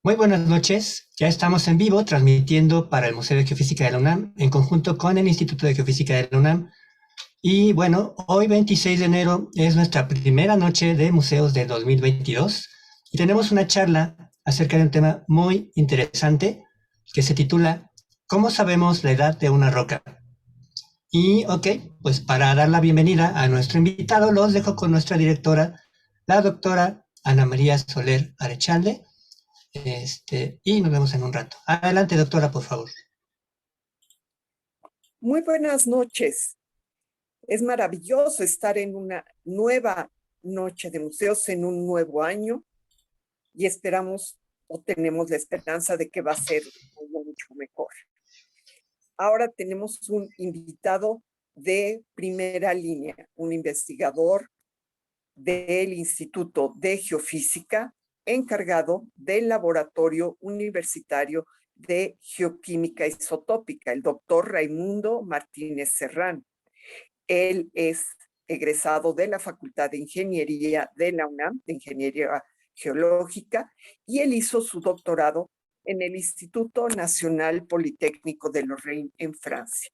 Muy buenas noches, ya estamos en vivo transmitiendo para el Museo de Geofísica de la UNAM en conjunto con el Instituto de Geofísica de la UNAM. Y bueno, hoy 26 de enero es nuestra primera noche de museos de 2022 y tenemos una charla acerca de un tema muy interesante que se titula ¿Cómo sabemos la edad de una roca? Y ok, pues para dar la bienvenida a nuestro invitado los dejo con nuestra directora, la doctora Ana María Soler Arechalde. Y nos vemos en un rato. Adelante, doctora, por favor. Muy buenas noches. Es maravilloso estar en una nueva noche de museos, en un nuevo año, y esperamos o tenemos la esperanza de que va a ser mucho mejor. Ahora tenemos un invitado de primera línea, un investigador del Instituto de Geofísica, encargado del Laboratorio Universitario de Geoquímica Isotópica, el doctor Raimundo Martínez Serrán. Él es egresado de la Facultad de Ingeniería de la UNAM, de Ingeniería Geológica, y él hizo su doctorado en el Instituto Nacional Politécnico de Lorraine, en Francia,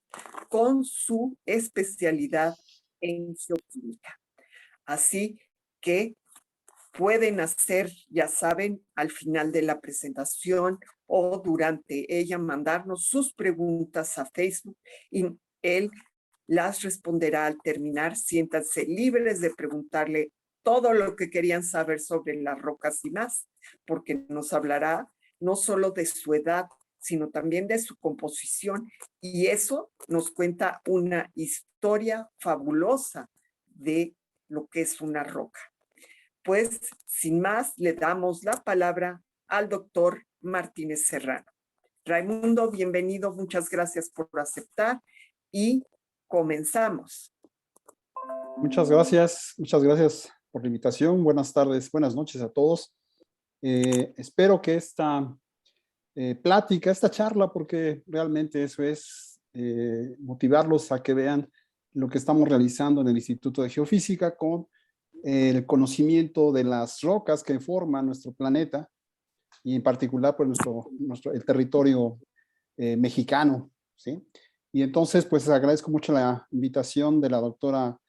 con su especialidad en geoquímica. Así que pueden hacer, ya saben, al final de la presentación o durante ella, mandarnos sus preguntas a Facebook y él las responderá al terminar. Siéntanse libres de preguntarle todo lo que querían saber sobre las rocas y más, porque nos hablará no solo de su edad, sino también de su composición, y eso nos cuenta una historia fabulosa de lo que es una roca. Pues, sin más, le damos la palabra al doctor Martínez Serrano. Raimundo, bienvenido, muchas gracias por aceptar y comenzamos. Muchas gracias por la invitación. Buenas tardes, buenas noches a todos. Espero que esta plática, esta charla, porque realmente eso es motivarlos a que vean lo que estamos realizando en el Instituto de Geofísica con el conocimiento de las rocas que forman nuestro planeta y en particular pues el territorio mexicano, ¿sí? Y entonces pues agradezco mucho la invitación de la doctora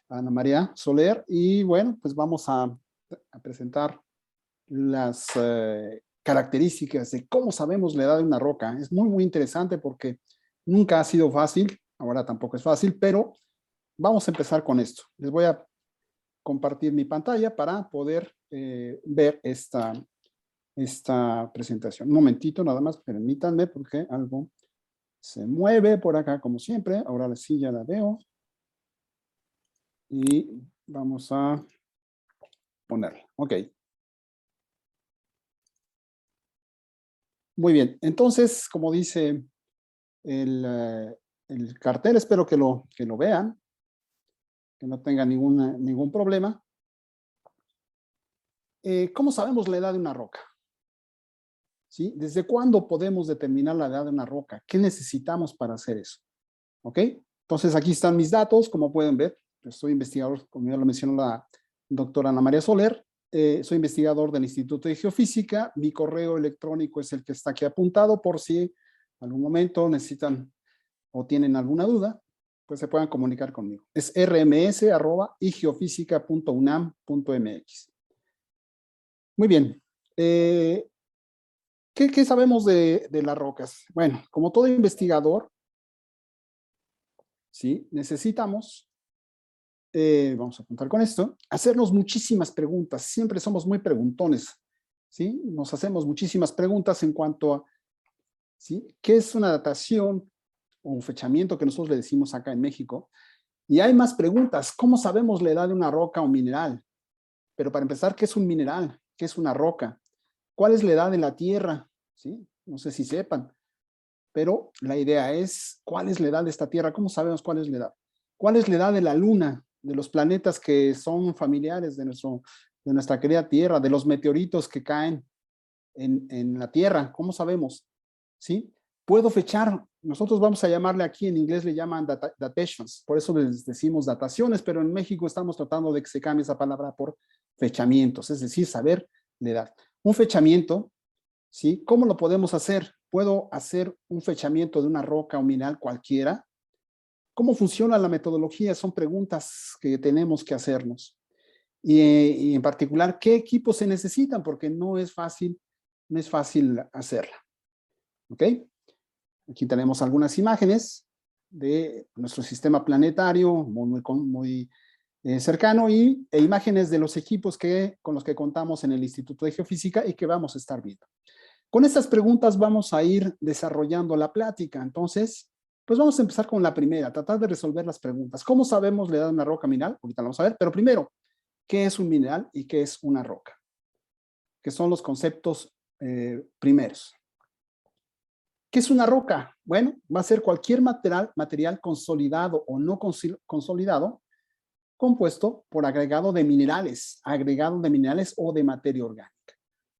Ana María Soler y bueno, pues vamos a presentar las características de cómo sabemos la edad de una roca. Es muy interesante porque nunca ha sido fácil, ahora tampoco es fácil, pero vamos a empezar con esto. Les voy a compartir mi pantalla para poder ver esta presentación. Un momentito nada más, permítanme porque algo se mueve por acá como siempre. Ahora sí ya la veo. Y vamos a ponerla. Ok. Muy bien. Entonces, como dice el cartel, espero que lo vean, que no tengan ningún problema. ¿Cómo sabemos la edad de una roca? ¿Sí? ¿Desde cuándo podemos determinar la edad de una roca? ¿Qué necesitamos para hacer eso? ¿Ok? Entonces, aquí están mis datos, como pueden ver. Soy investigador, como ya lo mencionó la doctora Ana María Soler. Soy investigador del Instituto de Geofísica. Mi correo electrónico es el que está aquí apuntado por si en algún momento necesitan o tienen alguna duda, pues se puedan comunicar conmigo. Es rms@igeofísica.unam.mx. Muy bien. ¿Qué sabemos de las rocas? Bueno, como todo investigador, ¿sí? Necesitamos, vamos a apuntar con esto, hacernos muchísimas preguntas. Siempre somos muy preguntones, ¿sí? Nos hacemos muchísimas preguntas en cuanto a, ¿sí? ¿Qué es una datación o un fechamiento que nosotros le decimos acá en México? Y hay más preguntas. ¿Cómo sabemos la edad de una roca o mineral? Pero para empezar, ¿qué es un mineral? ¿Qué es una roca? ¿Cuál es la edad de la Tierra? ¿Sí? No sé si sepan. Pero la idea es, ¿cuál es la edad de esta Tierra? ¿Cómo sabemos cuál es la edad? ¿Cuál es la edad de la Luna? De los planetas que son familiares de nuestra querida Tierra, de los meteoritos que caen en la Tierra. ¿Cómo sabemos? ¿Sí? Puedo fechar. Nosotros vamos a llamarle aquí, en inglés le llaman datations. Por eso les decimos dataciones, pero en México estamos tratando de que se cambie esa palabra por fechamientos, es decir, saber la edad. Un fechamiento ¿sí? ¿Cómo lo podemos hacer? ¿Puedo hacer un fechamiento de una roca o mineral cualquiera? ¿Cómo funciona la metodología? Son preguntas que tenemos que hacernos. Y en particular, ¿qué equipos se necesitan? Porque no es fácil hacerla. ¿Ok? Aquí tenemos algunas imágenes de nuestro sistema planetario, muy cercano, e imágenes de los equipos con los que contamos en el Instituto de Geofísica y que vamos a estar viendo. Con estas preguntas vamos a ir desarrollando la plática. Entonces, pues vamos a empezar con la primera, tratar de resolver las preguntas. ¿Cómo sabemos la edad de una roca mineral? Ahorita lo vamos a ver, pero primero, ¿qué es un mineral y qué es una roca? Que son los conceptos primeros. ¿Qué es una roca? Bueno, va a ser cualquier material consolidado o no consolidado, compuesto por agregado de minerales o de materia orgánica.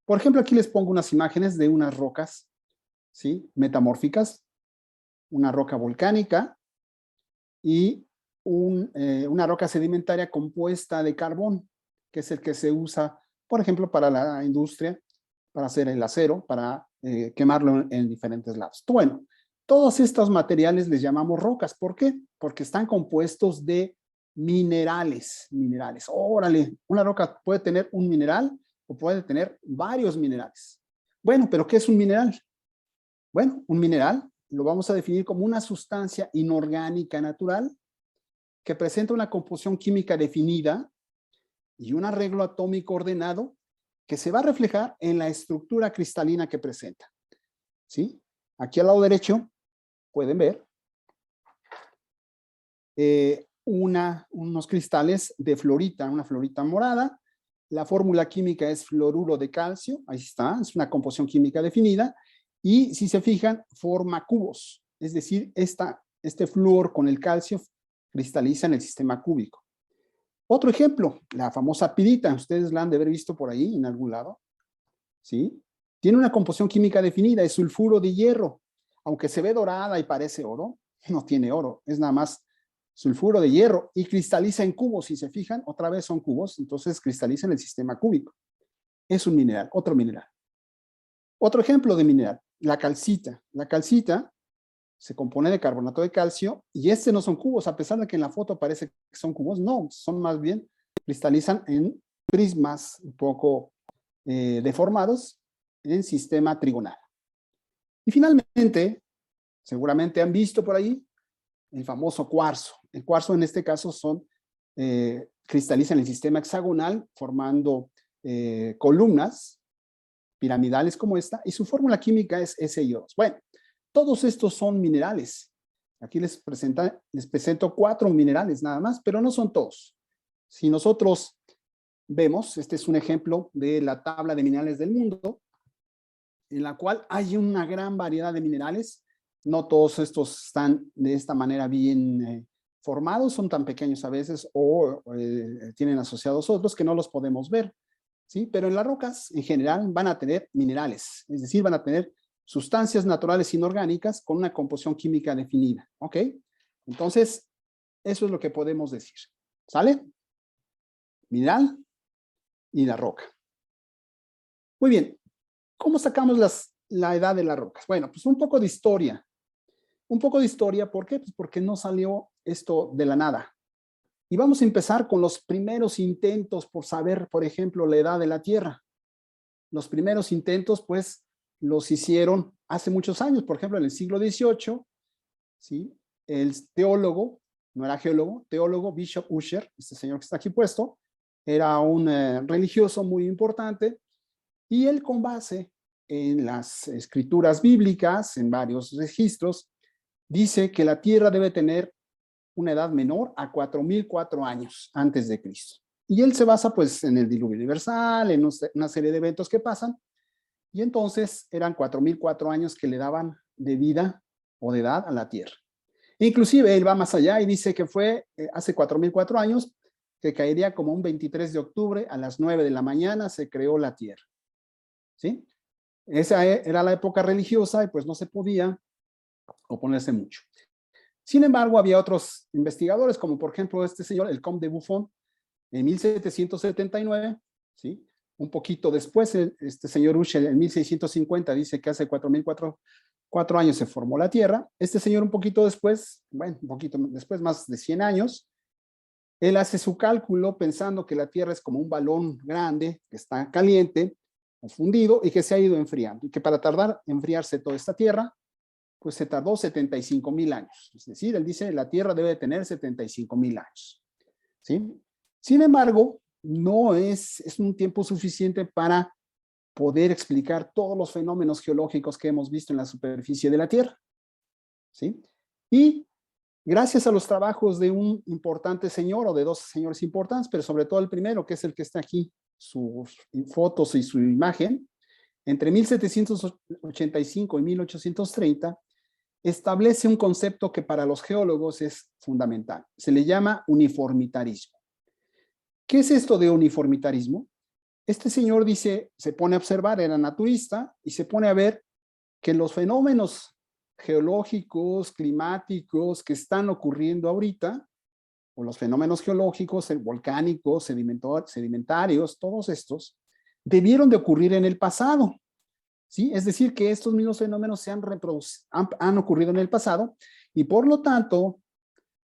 Por ejemplo, aquí les pongo unas imágenes de unas rocas, ¿sí? Metamórficas, una roca volcánica y una roca sedimentaria compuesta de carbón, que es el que se usa, por ejemplo, para la industria, para hacer el acero, para quemarlo en diferentes lados. Bueno, todos estos materiales les llamamos rocas. ¿Por qué? Porque están compuestos de minerales. Órale, una roca puede tener un mineral o puede tener varios minerales. Bueno, pero ¿qué es un mineral? Bueno, un mineral lo vamos a definir como una sustancia inorgánica natural que presenta una composición química definida y un arreglo atómico ordenado que se va a reflejar en la estructura cristalina que presenta. ¿Sí? Aquí al lado derecho pueden ver unos cristales de florita, una florita morada. La fórmula química es fluoruro de calcio, ahí está, es una composición química definida, y si se fijan, forma cubos, es decir, este flúor con el calcio cristaliza en el sistema cúbico. Otro ejemplo, la famosa pirita, ustedes la han de haber visto por ahí en algún lado, ¿sí? Tiene una composición química definida, es sulfuro de hierro, aunque se ve dorada y parece oro, no tiene oro, es nada más sulfuro de hierro y cristaliza en cubos, si se fijan, otra vez son cubos, entonces cristaliza en el sistema cúbico. Es un mineral, otro mineral. Otro ejemplo de mineral, la calcita. La calcita se compone de carbonato de calcio y no son cubos, a pesar de que en la foto parece que son cubos, no, son más bien, cristalizan en prismas un poco deformados en sistema trigonal. Y finalmente, seguramente han visto por ahí el famoso cuarzo. El cuarzo en este caso cristaliza en el sistema hexagonal formando columnas piramidales como esta y su fórmula química es SiO2. Bueno, todos estos son minerales. Aquí les presento 4 minerales nada más, pero no son todos. Si nosotros vemos, este es un ejemplo de la tabla de minerales del mundo, en la cual hay una gran variedad de minerales. No todos estos están de esta manera bien formados, son tan pequeños a veces o tienen asociados otros que no los podemos ver, ¿sí? Pero en las rocas en general van a tener minerales, es decir, van a tener sustancias naturales inorgánicas con una composición química definida, ¿ok? Entonces, eso es lo que podemos decir, ¿sale? Mineral y la roca. Muy bien, ¿cómo sacamos la edad de las rocas? Bueno, pues un poco de historia. Un poco de historia, ¿por qué? Pues porque no salió esto de la nada. Y vamos a empezar con los primeros intentos por saber, por ejemplo, la edad de la Tierra. Los primeros intentos, pues, los hicieron hace muchos años, por ejemplo, en el siglo XVIII, ¿sí? El teólogo, no era geólogo, teólogo Bishop Ussher, este señor que está aquí puesto, era un religioso muy importante, y él con base en las escrituras bíblicas, en varios registros, dice que la Tierra debe tener una edad menor a 4004 años antes de Cristo. Y él se basa pues en el diluvio universal, en una serie de eventos que pasan, y entonces eran 4004 años que le daban de vida o de edad a la Tierra. Inclusive él va más allá y dice que fue hace 4004 años que caería como un 23 de octubre a las 9 de la mañana se creó la Tierra. ¿Sí? Esa era la época religiosa y pues no se podía oponerse mucho. Sin embargo, había otros investigadores, como por ejemplo este señor, el Comte de Buffon, en 1779, ¿sí? un poquito después, este señor Ushel en 1650 dice que hace 4 años se formó la Tierra. Este señor un poquito después, bueno, un poquito después, más de 100 años, él hace su cálculo pensando que la Tierra es como un balón grande que está caliente, fundido y que se ha ido enfriando. Y que para tardar en enfriarse toda esta Tierra, pues se tardó 75,000 años. Es decir, él dice la Tierra debe tener 75,000 años. ¿Sí? Sin embargo, no es un tiempo suficiente para poder explicar todos los fenómenos geológicos que hemos visto en la superficie de la Tierra. ¿Sí? Y gracias a los trabajos de un importante señor o de dos señores importantes, pero sobre todo el primero, que es el que está aquí, sus fotos y su imagen, entre 1785 y 1830, establece un concepto que para los geólogos es fundamental. Se le llama uniformitarismo. ¿Qué es esto de uniformitarismo? Este señor dice, se pone a observar, era naturista, y se pone a ver que los fenómenos geológicos, climáticos que están ocurriendo ahorita, o los fenómenos geológicos, volcánicos, sedimentarios, todos estos, debieron de ocurrir en el pasado. ¿Sí? Es decir, que estos mismos fenómenos han ocurrido en el pasado, y por lo tanto,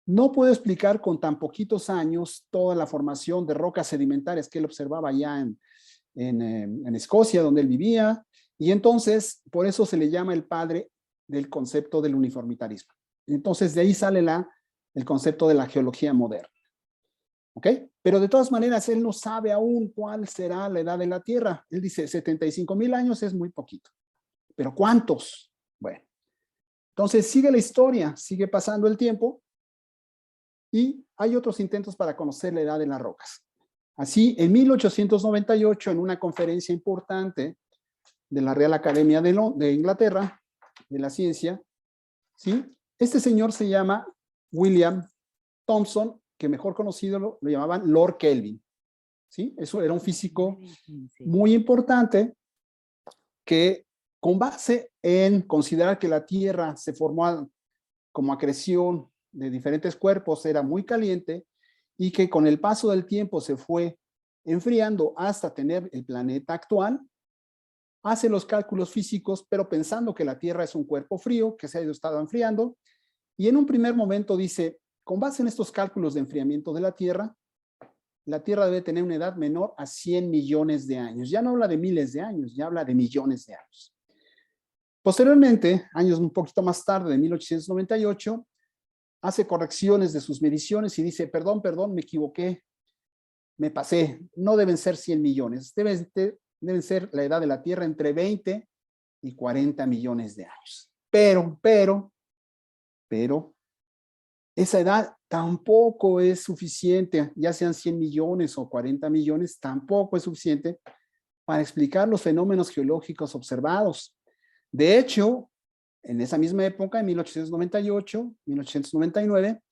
no puedo explicar con tan poquitos años toda la formación de rocas sedimentarias que él observaba ya en Escocia, donde él vivía, y entonces, por eso se le llama el padre del concepto del uniformitarismo. Entonces, de ahí sale el concepto de la geología moderna. ¿Ok? Pero de todas maneras, él no sabe aún cuál será la edad de la Tierra. Él dice, 75,000 años es muy poquito. ¿Pero cuántos? Bueno, entonces sigue la historia, sigue pasando el tiempo, y hay otros intentos para conocer la edad de las rocas. Así, en 1898, en una conferencia importante de la Real Academia de Inglaterra, de la ciencia, ¿sí? Este señor se llama William Thomson, que mejor conocido lo llamaban Lord Kelvin. ¿Sí? Eso era un físico muy importante que, con base en considerar que la Tierra se formó como acreción de diferentes cuerpos, era muy caliente, y que con el paso del tiempo se fue enfriando hasta tener el planeta actual, hace los cálculos físicos, pero pensando que la Tierra es un cuerpo frío que se ha estado enfriando, y en un primer momento dice, con base en estos cálculos de enfriamiento de la Tierra debe tener una edad menor a 100 millones de años. Ya no habla de miles de años, ya habla de millones de años. Posteriormente, años un poquito más tarde, de 1898, hace correcciones de sus mediciones y dice, perdón, me equivoqué, me pasé, no deben ser 100 millones, deben ser la edad de la Tierra entre 20 y 40 millones de años. Pero, esa edad tampoco es suficiente, ya sean 100 millones o 40 millones, tampoco es suficiente para explicar los fenómenos geológicos observados. De hecho, en esa misma época, en 1898, 1899,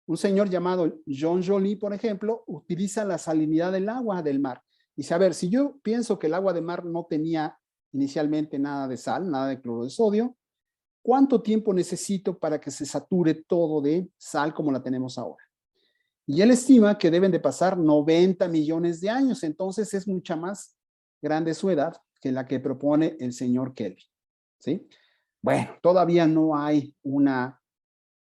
un señor llamado John Joly, por ejemplo, utiliza la salinidad del agua del mar. Dice, a ver, si yo pienso que el agua de mar no tenía inicialmente nada de sal, nada de cloro de sodio, ¿cuánto tiempo necesito para que se sature todo de sal como la tenemos ahora? Y él estima que deben de pasar 90 millones de años, entonces es mucha más grande su edad que la que propone el señor Kelvin. ¿Sí? Bueno, todavía no hay una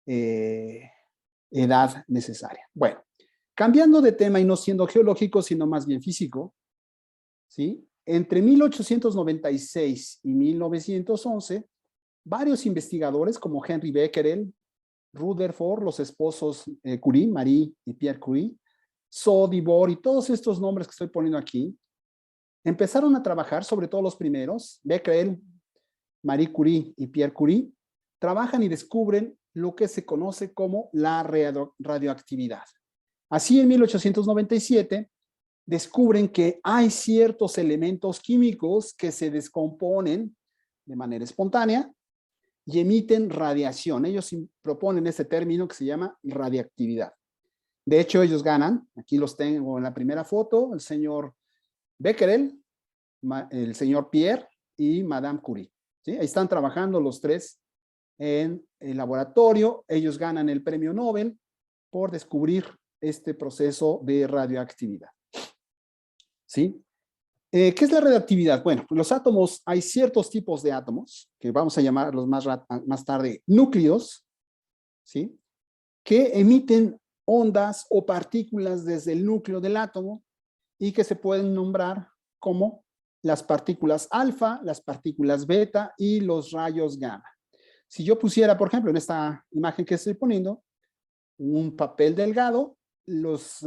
edad necesaria. Bueno, cambiando de tema y no siendo geológico, sino más bien físico, ¿sí? Entre 1896 y 1911, varios investigadores como Henry Becquerel, Rutherford, los esposos Curie, Marie y Pierre Curie, Soddy, Bohr y todos estos nombres que estoy poniendo aquí, empezaron a trabajar, sobre todo los primeros, Becquerel, Marie Curie y Pierre Curie, trabajan y descubren lo que se conoce como la radioactividad. Así, en 1897, descubren que hay ciertos elementos químicos que se descomponen de manera espontánea y emiten radiación. Ellos proponen este término que se llama radiactividad. De hecho, ellos ganan, aquí los tengo en la primera foto, el señor Becquerel, el señor Pierre y Madame Curie. ¿Sí? Ahí están trabajando los tres en el laboratorio. Ellos ganan el premio Nobel por descubrir este proceso de radioactividad. ¿Sí? ¿Qué es la radioactividad? Bueno, pues los átomos, hay ciertos tipos de átomos, que vamos a llamarlos más tarde núcleos, ¿sí? Que emiten ondas o partículas desde el núcleo del átomo y que se pueden nombrar como las partículas alfa, las partículas beta y los rayos gamma. Si yo pusiera, por ejemplo, en esta imagen que estoy poniendo, un papel delgado, los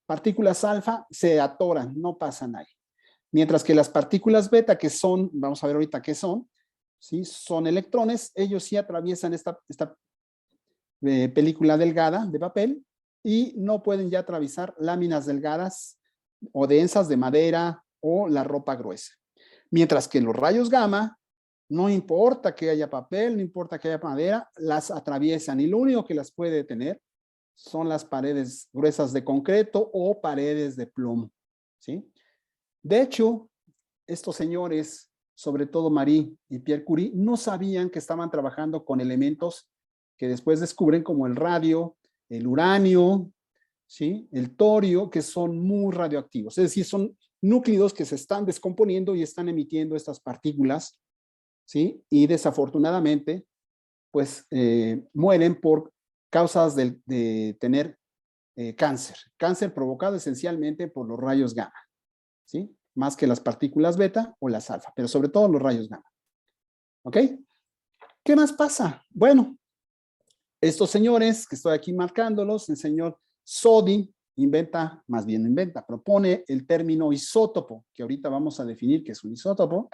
partículas alfa se atoran, no pasan ahí. Mientras que las partículas beta, que son, vamos a ver ahorita qué son, ¿sí? Son electrones, ellos sí atraviesan esta película delgada de papel y no pueden ya atravesar láminas delgadas o densas de madera o la ropa gruesa. Mientras que los rayos gamma, no importa que haya papel, no importa que haya madera, las atraviesan y lo único que las puede detener son las paredes gruesas de concreto o paredes de plomo, ¿sí? De hecho, estos señores, sobre todo Marie y Pierre Curie, no sabían que estaban trabajando con elementos que después descubren como el radio, el uranio, ¿sí? El torio, que son muy radioactivos. Es decir, son núcleos que se están descomponiendo y están emitiendo estas partículas, ¿sí? Y desafortunadamente, pues mueren por causas de tener cáncer provocado esencialmente por los rayos gamma, ¿sí? Más que las partículas beta o las alfa, pero sobre todo los rayos gamma. ¿Ok? ¿Qué más pasa? Bueno, estos señores que estoy aquí marcándolos, el señor Soddy propone el término isótopo, que ahorita vamos a definir qué es un isótopo,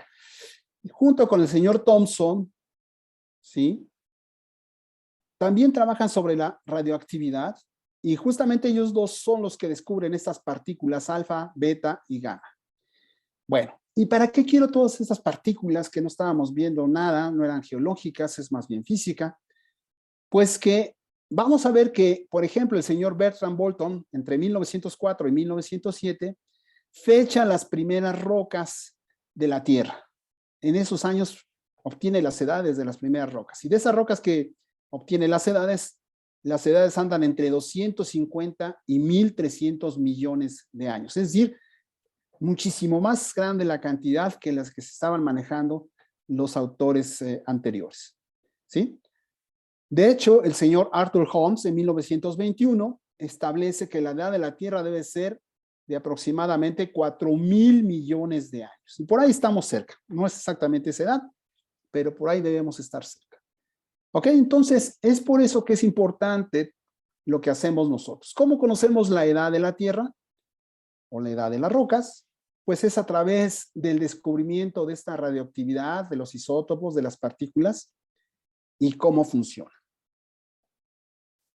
y junto con el señor Thomson, ¿sí? También trabajan sobre la radioactividad y justamente ellos dos son los que descubren estas partículas alfa, beta y gamma. Bueno, ¿y para qué quiero todas estas partículas que no estábamos viendo nada, no eran geológicas, es más bien física? Pues que vamos a ver que, por ejemplo, el señor Bertrand Bolton, entre 1904 y 1907, fecha las primeras rocas de la Tierra. En esos años obtiene las edades de las primeras rocas. Y de esas rocas que obtiene las edades andan entre 250 y 1.300 millones de años. Es decir, muchísimo más grande la cantidad que las que se estaban manejando los autores anteriores, ¿sí? De hecho, el señor Arthur Holmes en 1921 establece que la edad de la Tierra debe ser de aproximadamente 4.000 millones de años. Y por ahí estamos cerca. No es exactamente esa edad, pero por ahí debemos estar cerca. Ok, entonces es por eso que es importante lo que hacemos nosotros. ¿Cómo conocemos la edad de la Tierra o la edad de las rocas? Pues es a través del descubrimiento de esta radioactividad, de los isótopos, de las partículas y cómo funciona.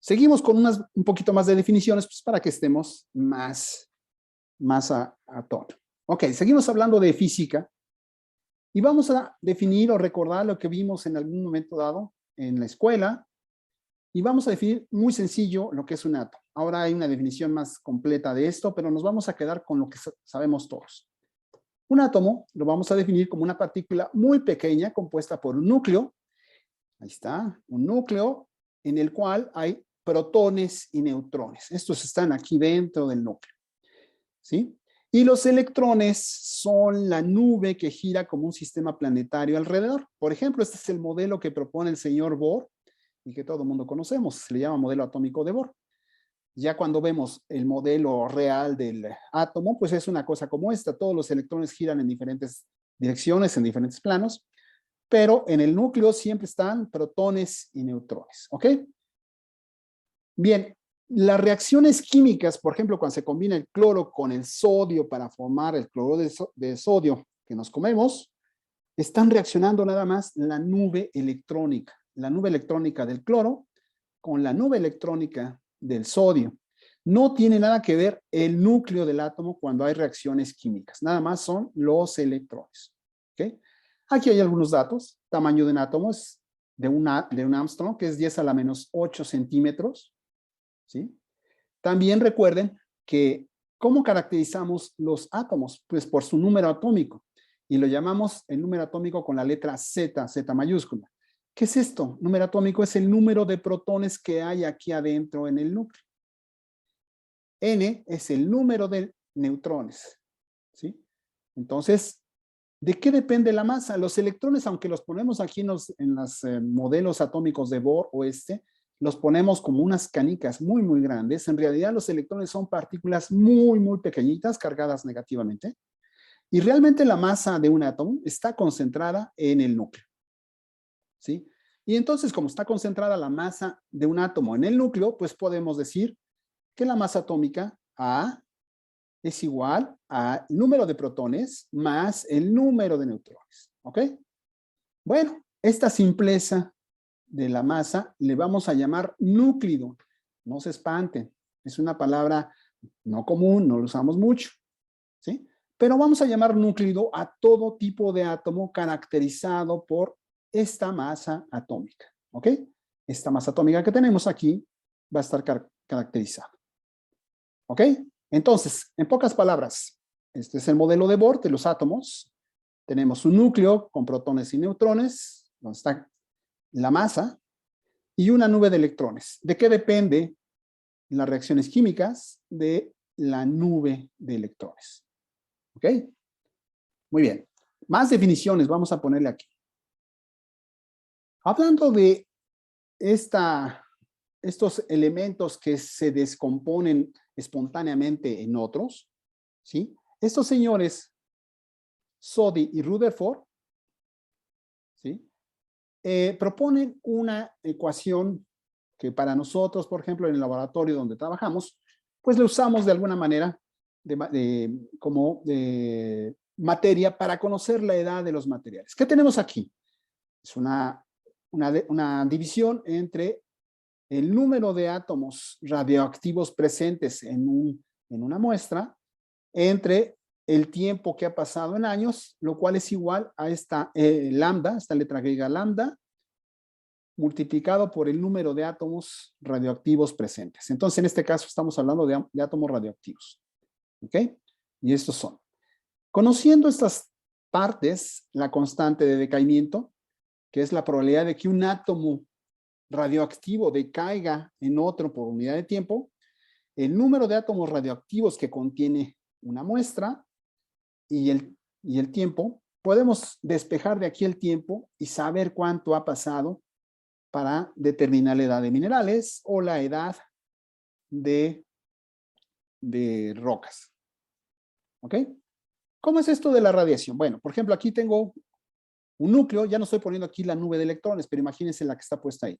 Seguimos con un poquito más de definiciones pues, para que estemos más a tono. Ok, seguimos hablando de física y vamos a definir o recordar lo que vimos en algún momento dado en la escuela y vamos a definir muy sencillo lo que es un átomo. Ahora hay una definición más completa de esto, pero nos vamos a quedar con lo que sabemos todos. Un átomo lo vamos a definir como una partícula muy pequeña compuesta por un núcleo. Ahí está, un núcleo en el cual hay protones y neutrones. Estos están aquí dentro del núcleo, ¿sí? Y los electrones son la nube que gira como un sistema planetario alrededor. Por ejemplo, este es el modelo que propone el señor Bohr y que todo el mundo conocemos. Se le llama modelo atómico de Bohr. Ya cuando vemos el modelo real del átomo, pues es una cosa como esta. Todos los electrones giran en diferentes direcciones, en diferentes planos, pero en el núcleo siempre están protones y neutrones, ¿ok? Bien, las reacciones químicas, por ejemplo, cuando se combina el cloro con el sodio para formar el cloro de sodio que nos comemos, están reaccionando nada más la nube electrónica del cloro con la nube electrónica del sodio. No tiene nada que ver el núcleo del átomo cuando hay reacciones químicas, nada más son los electrones, ¿ok? Aquí hay algunos datos. Tamaño de un átomo es de un Armstrong, que es 10⁻⁸ centímetros, ¿sí? También recuerden que ¿cómo caracterizamos los átomos? Pues por su número atómico. Y lo llamamos el número atómico con la letra Z, Z mayúscula. ¿Qué es esto? Número atómico es el número de protones que hay aquí adentro en el núcleo. N es el número de neutrones. Entonces, ¿de qué depende la masa? Los electrones, aunque los ponemos aquí en los modelos atómicos de Bohr o los ponemos como unas canicas muy, muy grandes. En realidad, los electrones son partículas muy, muy pequeñitas, cargadas negativamente. Y realmente la masa de un átomo está concentrada en el núcleo, ¿sí? Y entonces, como está concentrada la masa de un átomo en el núcleo, pues podemos decir que la masa atómica A es igual al número de protones más el número de neutrones, ¿ok? Bueno, esta simpleza de la masa le vamos a llamar núclido. No se espanten, es una palabra no común, no lo usamos mucho, ¿sí? Pero vamos a llamar núclido a todo tipo de átomo caracterizado por esta masa atómica, ¿ok? Esta masa atómica que tenemos aquí va a estar caracterizada, ¿ok? Entonces, en pocas palabras, este es el modelo de Bohr de los átomos. Tenemos un núcleo con protones y neutrones, donde está la masa, y una nube de electrones. ¿De qué depende las reacciones químicas? De la nube de electrones. ¿Ok? Muy bien. Más definiciones vamos a ponerle aquí. Hablando de estos elementos que se descomponen espontáneamente en otros, ¿sí? Estos señores, Soddy y Rutherford, ¿sí? Proponen una ecuación que para nosotros, por ejemplo, en el laboratorio donde trabajamos, pues le usamos de alguna manera como de materia para conocer la edad de los materiales. ¿Qué tenemos aquí? Es una división entre el número de átomos radioactivos presentes en una muestra entre el tiempo que ha pasado en años, lo cual es igual a esta lambda, esta letra griega lambda, multiplicado por el número de átomos radioactivos presentes. Entonces, en este caso, estamos hablando de átomos radioactivos. ¿Ok? Y estos son. Conociendo estas partes, la constante de decaimiento, que es la probabilidad de que un átomo radioactivo decaiga en otro por unidad de tiempo, el número de átomos radioactivos que contiene una muestra y el tiempo, podemos despejar de aquí el tiempo y saber cuánto ha pasado para determinar la edad de minerales o la edad de rocas. ¿Ok? ¿Cómo es esto de la radiación? Bueno, por ejemplo, aquí tengo un núcleo, ya no estoy poniendo aquí la nube de electrones, pero imagínense la que está puesta ahí,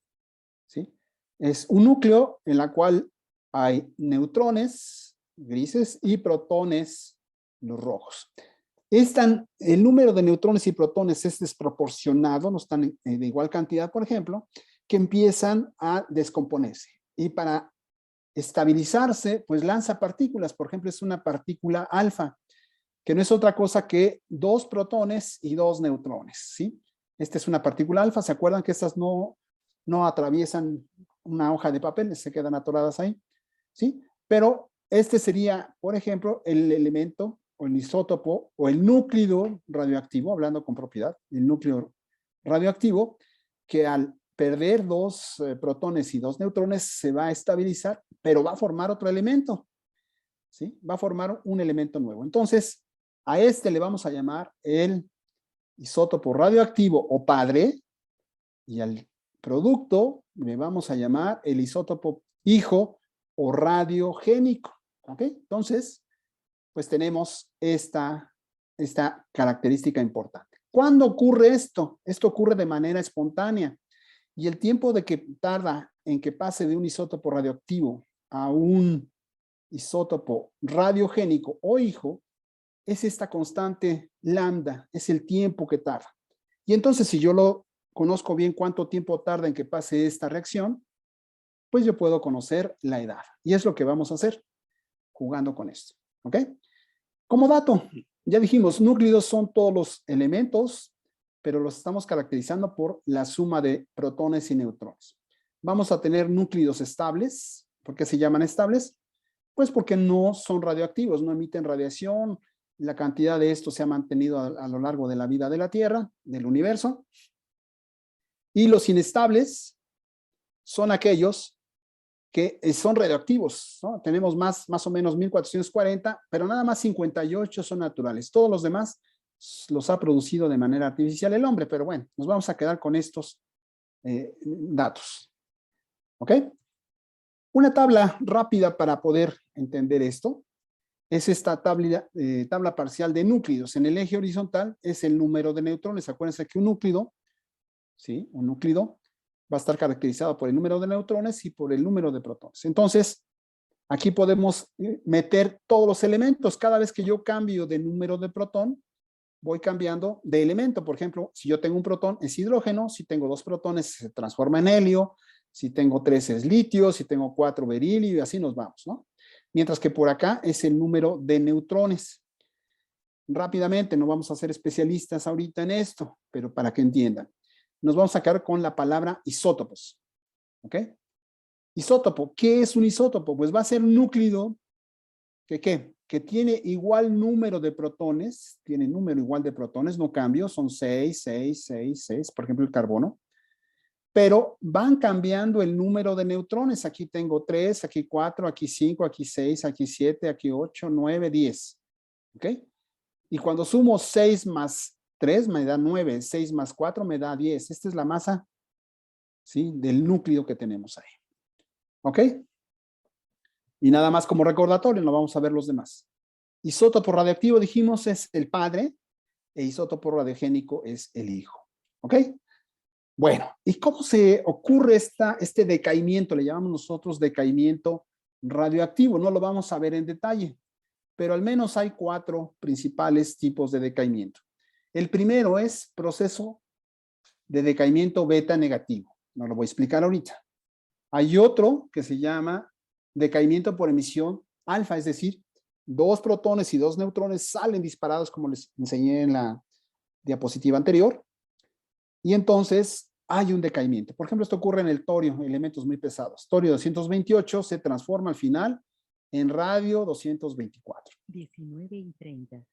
¿sí? Es un núcleo en la cual hay neutrones grises y protones los rojos. El número de neutrones y protones es desproporcionado, no están de igual cantidad, por ejemplo, que empiezan a descomponerse. Y para estabilizarse, pues lanza partículas. Por ejemplo, es una partícula alfa, que no es otra cosa que 2 protones y 2 neutrones, ¿sí? Esta es una partícula alfa. ¿Se acuerdan que estas no atraviesan una hoja de papel, se quedan atoradas ahí? ¿Sí? Pero este sería, por ejemplo, el elemento o el isótopo o el núcleo radioactivo, hablando con propiedad, el núcleo radioactivo, que al perder 2 protones y 2 neutrones se va a estabilizar, pero va a formar otro elemento, ¿sí? Va a formar un elemento nuevo. Entonces, a este le vamos a llamar el isótopo radioactivo o padre, y al producto le vamos a llamar el isótopo hijo o radiogénico. ¿Ok? Entonces, pues tenemos esta característica importante. ¿Cuándo ocurre esto? Esto ocurre de manera espontánea. Y el tiempo de que tarda en que pase de un isótopo radioactivo a un isótopo radiogénico o hijo es esta constante lambda, es el tiempo que tarda. Y entonces, si yo lo conozco bien cuánto tiempo tarda en que pase esta reacción, pues yo puedo conocer la edad. Y es lo que vamos a hacer jugando con esto. ¿Ok? Como dato, ya dijimos, núcleos son todos los elementos, pero los estamos caracterizando por la suma de protones y neutrones. Vamos a tener núcleos estables. ¿Por qué se llaman estables? Pues porque no son radioactivos, no emiten radiación. La cantidad de esto se ha mantenido a lo largo de la vida de la Tierra, del universo. Y los inestables son aquellos que son radioactivos, ¿no? Tenemos más o menos 1440, pero nada más 58 son naturales. Todos los demás los ha producido de manera artificial el hombre, pero bueno, nos vamos a quedar con estos datos. ¿Ok? Una tabla rápida para poder entender esto es esta tabla parcial de núclidos. En el eje horizontal es el número de neutrones. Acuérdense que un núclido, ¿sí? Un núclido va a estar caracterizado por el número de neutrones y por el número de protones. Entonces, aquí podemos meter todos los elementos. Cada vez que yo cambio de número de protón, voy cambiando de elemento. Por ejemplo, si yo tengo un protón es hidrógeno, si tengo 2 protones se transforma en helio, si tengo 3 es litio, si tengo 4 berilio y así nos vamos, ¿no? Mientras que por acá es el número de neutrones. Rápidamente, no vamos a ser especialistas ahorita en esto, pero para que entiendan. Nos vamos a quedar con la palabra isótopos. ¿Ok? Isótopo. ¿Qué es un isótopo? Pues va a ser un núcleo que ¿qué? Que tiene igual número de protones, tiene número igual de protones, no cambio, son 6, 6, 6, 6, por ejemplo el carbono, pero van cambiando el número de neutrones. Aquí tengo 3, aquí 4, aquí 5, aquí 6, aquí 7, aquí 8, 9, 10. ¿Ok? Y cuando sumo 6 más 3 me da 9, 6 más 4 me da 10. Esta es la masa, ¿sí? Del núcleo que tenemos ahí. ¿Ok? Y nada más como recordatorio, no vamos a ver los demás. Isótopo radioactivo, dijimos, es el padre, e isótopo radiogénico es el hijo. ¿Ok? Bueno, ¿y cómo se ocurre este decaimiento? Le llamamos nosotros decaimiento radioactivo. No lo vamos a ver en detalle, pero al menos hay 4 principales tipos de decaimiento. El primero es proceso de decaimiento beta negativo. No lo voy a explicar ahorita. Hay otro que se llama decaimiento por emisión alfa, es decir, 2 protones y 2 neutrones salen disparados como les enseñé en la diapositiva anterior. Y entonces hay un decaimiento. Por ejemplo, esto ocurre en el torio, elementos muy pesados. Torio 228 se transforma al final en radio 224. 19 y 30.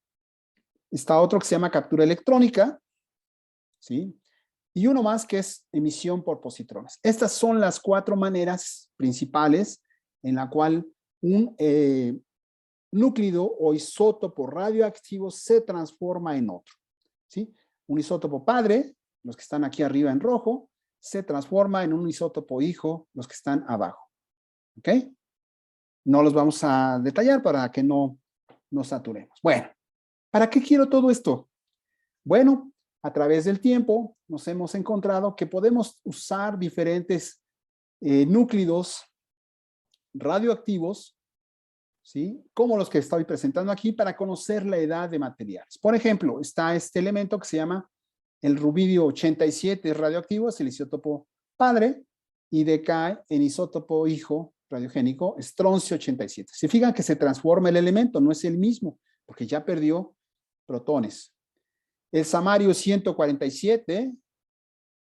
Está otro que se llama captura electrónica, ¿sí? Y uno más que es emisión por positrones. Estas son las 4 maneras principales en la cual un núcleo o isótopo radioactivo se transforma en otro, ¿sí? Un isótopo padre, los que están aquí arriba en rojo, se transforma en un isótopo hijo, los que están abajo. ¿Ok? No los vamos a detallar para que no nos saturemos. Bueno, ¿para qué quiero todo esto? Bueno, a través del tiempo nos hemos encontrado que podemos usar diferentes núcleos radioactivos, ¿sí? Como los que estoy presentando aquí para conocer la edad de materiales. Por ejemplo, está este elemento que se llama el rubidio 87, es radioactivo, es el isótopo padre, y decae en isótopo hijo radiogénico, estroncio 87. Se fijan que se transforma el elemento, no es el mismo, porque ya perdió protones. El samario 147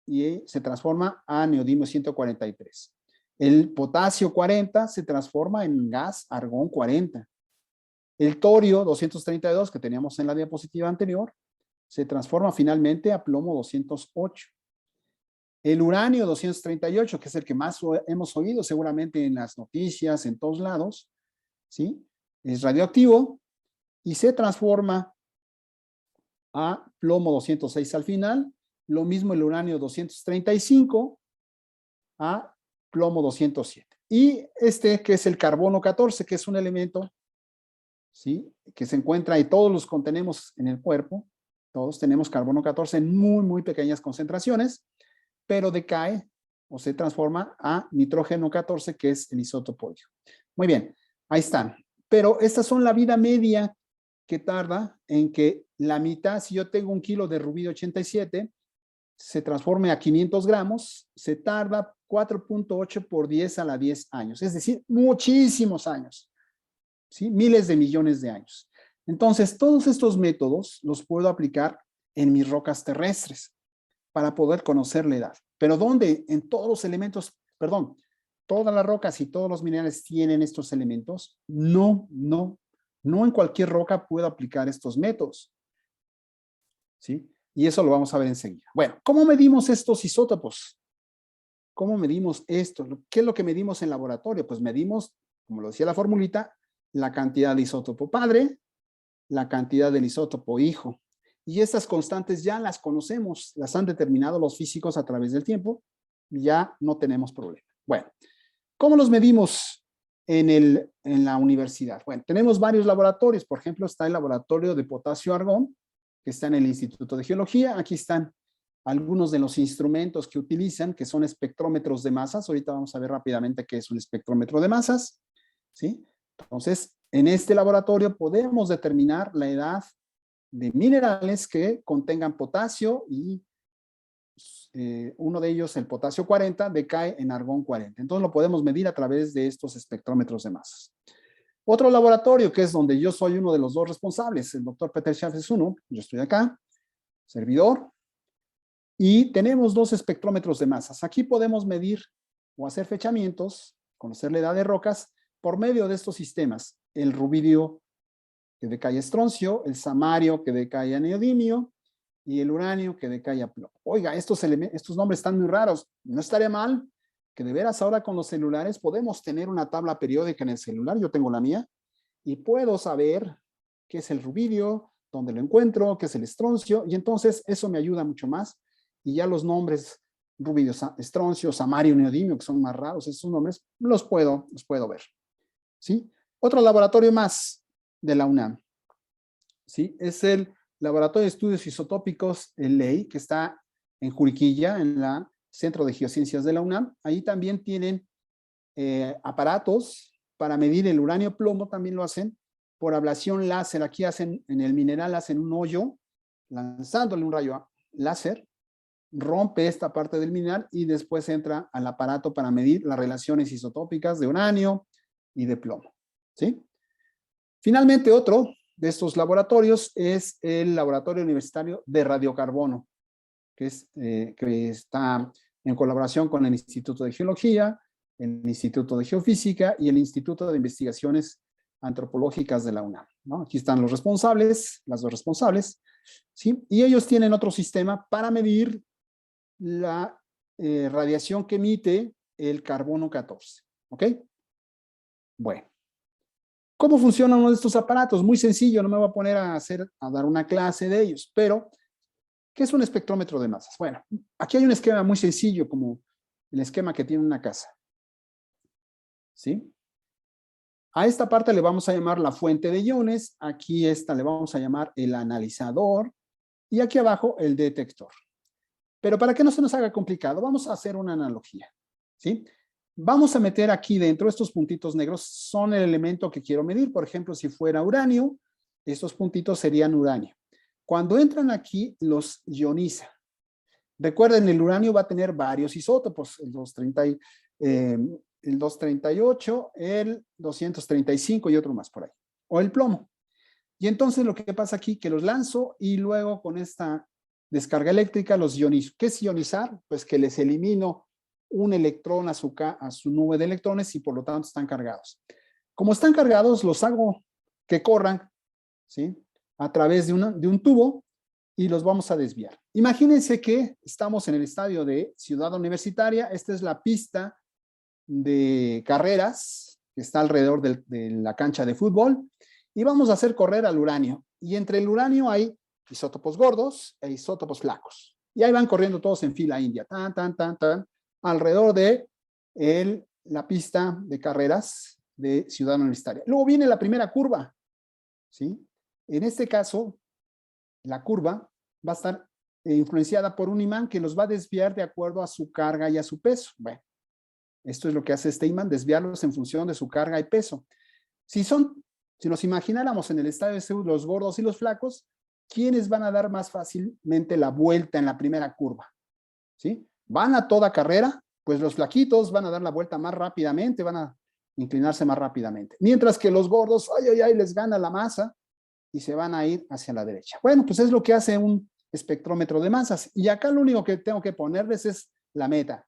y se transforma a neodimio 143. El potasio 40 se transforma en gas argón 40. El torio 232 que teníamos en la diapositiva anterior se transforma finalmente a plomo 208. El uranio 238, que es el que más hemos oído seguramente en las noticias, en todos lados, ¿sí? Es radioactivo y se transforma a plomo 206 al final. Lo mismo el uranio 235 a plomo 207. Y este que es el carbono 14, que es un elemento, ¿sí? Que se encuentra y todos los contenemos en el cuerpo. Todos tenemos carbono 14 en muy, muy pequeñas concentraciones, pero decae o se transforma a nitrógeno 14, que es el isótopo hijo. Muy bien, ahí están. Pero estas son la vida media que tarda en que la mitad, si yo tengo 1 kilo de rubidio 87, se transforme a 500 gramos, se tarda 4.8 por 10 a la 10 años. Es decir, muchísimos años, ¿sí? Miles de millones de años. Entonces, todos estos métodos los puedo aplicar en mis rocas terrestres para poder conocer la edad. Pero ¿dónde? En todos los elementos, perdón, todas las rocas y todos los minerales tienen estos elementos. No en cualquier roca puedo aplicar estos métodos, ¿sí? Y eso lo vamos a ver enseguida. Bueno, ¿cómo medimos estos isótopos? ¿Cómo medimos esto? ¿Qué es lo que medimos en laboratorio? Pues medimos, como lo decía la formulita, la cantidad de isótopo padre, la cantidad del isótopo hijo. Y estas constantes ya las conocemos, las han determinado los físicos a través del tiempo, ya no tenemos problema. Bueno, ¿cómo los medimos en la universidad? Bueno, tenemos varios laboratorios. Por ejemplo, está el laboratorio de potasio-argón, que está en el Instituto de Geología. Aquí están algunos de los instrumentos que utilizan, que son espectrómetros de masas. Ahorita vamos a ver rápidamente qué es un espectrómetro de masas, ¿sí? Entonces, en este laboratorio podemos determinar la edad de minerales que contengan potasio y uno de ellos, el potasio 40, decae en argón 40. Entonces lo podemos medir a través de estos espectrómetros de masas. Otro laboratorio, que es donde yo soy uno de los dos responsables, el doctor Peter Schaff es uno, yo estoy acá, servidor, y tenemos dos espectrómetros de masas. Aquí podemos medir o hacer fechamientos, conocer la edad de rocas, por medio de estos sistemas. El rubidio que decae a estroncio, el samario que decae a neodimio, y el uranio que decae a plomo. Oiga, estos nombres están muy raros. No estaría mal que de veras ahora con los celulares podemos tener una tabla periódica en el celular, yo tengo la mía, y puedo saber qué es el rubidio, dónde lo encuentro, qué es el estroncio, y entonces eso me ayuda mucho más. Y ya los nombres rubidio, estroncio, samario, neodimio, que son más raros, esos nombres, los puedo ver. ¿Sí? Otro laboratorio más de la UNAM, ¿sí? Es el Laboratorio de Estudios Isotópicos, el LEI, que está en Juriquilla, en el Centro de Geociencias de la UNAM. Ahí también tienen aparatos para medir el uranio plomo, también lo hacen por ablación láser. Aquí hacen, en el mineral hacen un hoyo, lanzándole un rayo láser, rompe esta parte del mineral y después entra al aparato para medir las relaciones isotópicas de uranio y de plomo, ¿sí? Finalmente, otro de estos laboratorios es el Laboratorio Universitario de Radiocarbono, que está en colaboración con el Instituto de Geología, el Instituto de Geofísica y el Instituto de Investigaciones Antropológicas de la UNAM, ¿no? Aquí están los responsables, las dos responsables, ¿sí? Y ellos tienen otro sistema para medir la radiación que emite el carbono 14, ¿ok? Bueno. ¿Cómo funciona uno de estos aparatos? Muy sencillo, no me voy a poner a dar una clase de ellos, pero ¿qué es un espectrómetro de masas? Bueno, aquí hay un esquema muy sencillo, como el esquema que tiene una casa, ¿sí? A esta parte le vamos a llamar la fuente de iones, aquí esta le vamos a llamar el analizador, y aquí abajo el detector. Pero para que no se nos haga complicado, vamos a hacer una analogía, ¿sí? Vamos a meter aquí dentro, estos puntitos negros son el elemento que quiero medir. Por ejemplo, si fuera uranio, estos puntitos serían uranio. Cuando entran aquí, los ioniza. Recuerden, el uranio va a tener varios isótopos, el 238, el 235 y otro más por ahí. O el plomo. Y entonces lo que pasa aquí, que los lanzo y luego con esta descarga eléctrica los ionizo. ¿Qué es ionizar? Pues que les elimino un electrón a su nube de electrones y por lo tanto están cargados. Como están cargados, los hago que corran, ¿sí? A través de un tubo y los vamos a desviar. Imagínense que estamos en el estadio de Ciudad Universitaria. Esta es la pista de carreras que está alrededor de la cancha de fútbol y vamos a hacer correr al uranio. Y entre el uranio hay isótopos gordos e isótopos flacos. Y ahí van corriendo todos en fila india, tan, tan, tan, tan, alrededor de la pista de carreras de Ciudad Universitaria. Luego viene la primera curva, ¿sí? En este caso, la curva va a estar influenciada por un imán que los va a desviar de acuerdo a su carga y a su peso. Bueno, esto es lo que hace este imán, desviarlos en función de su carga y peso. Si nos imagináramos en el estadio de Seúl los gordos y los flacos, ¿quiénes van a dar más fácilmente la vuelta en la primera curva? ¿Sí? Van a toda carrera, pues los flaquitos van a dar la vuelta más rápidamente, van a inclinarse más rápidamente. Mientras que los gordos, les gana la masa y se van a ir hacia la derecha. Bueno, pues es lo que hace un espectrómetro de masas. Y acá lo único que tengo que ponerles es la meta.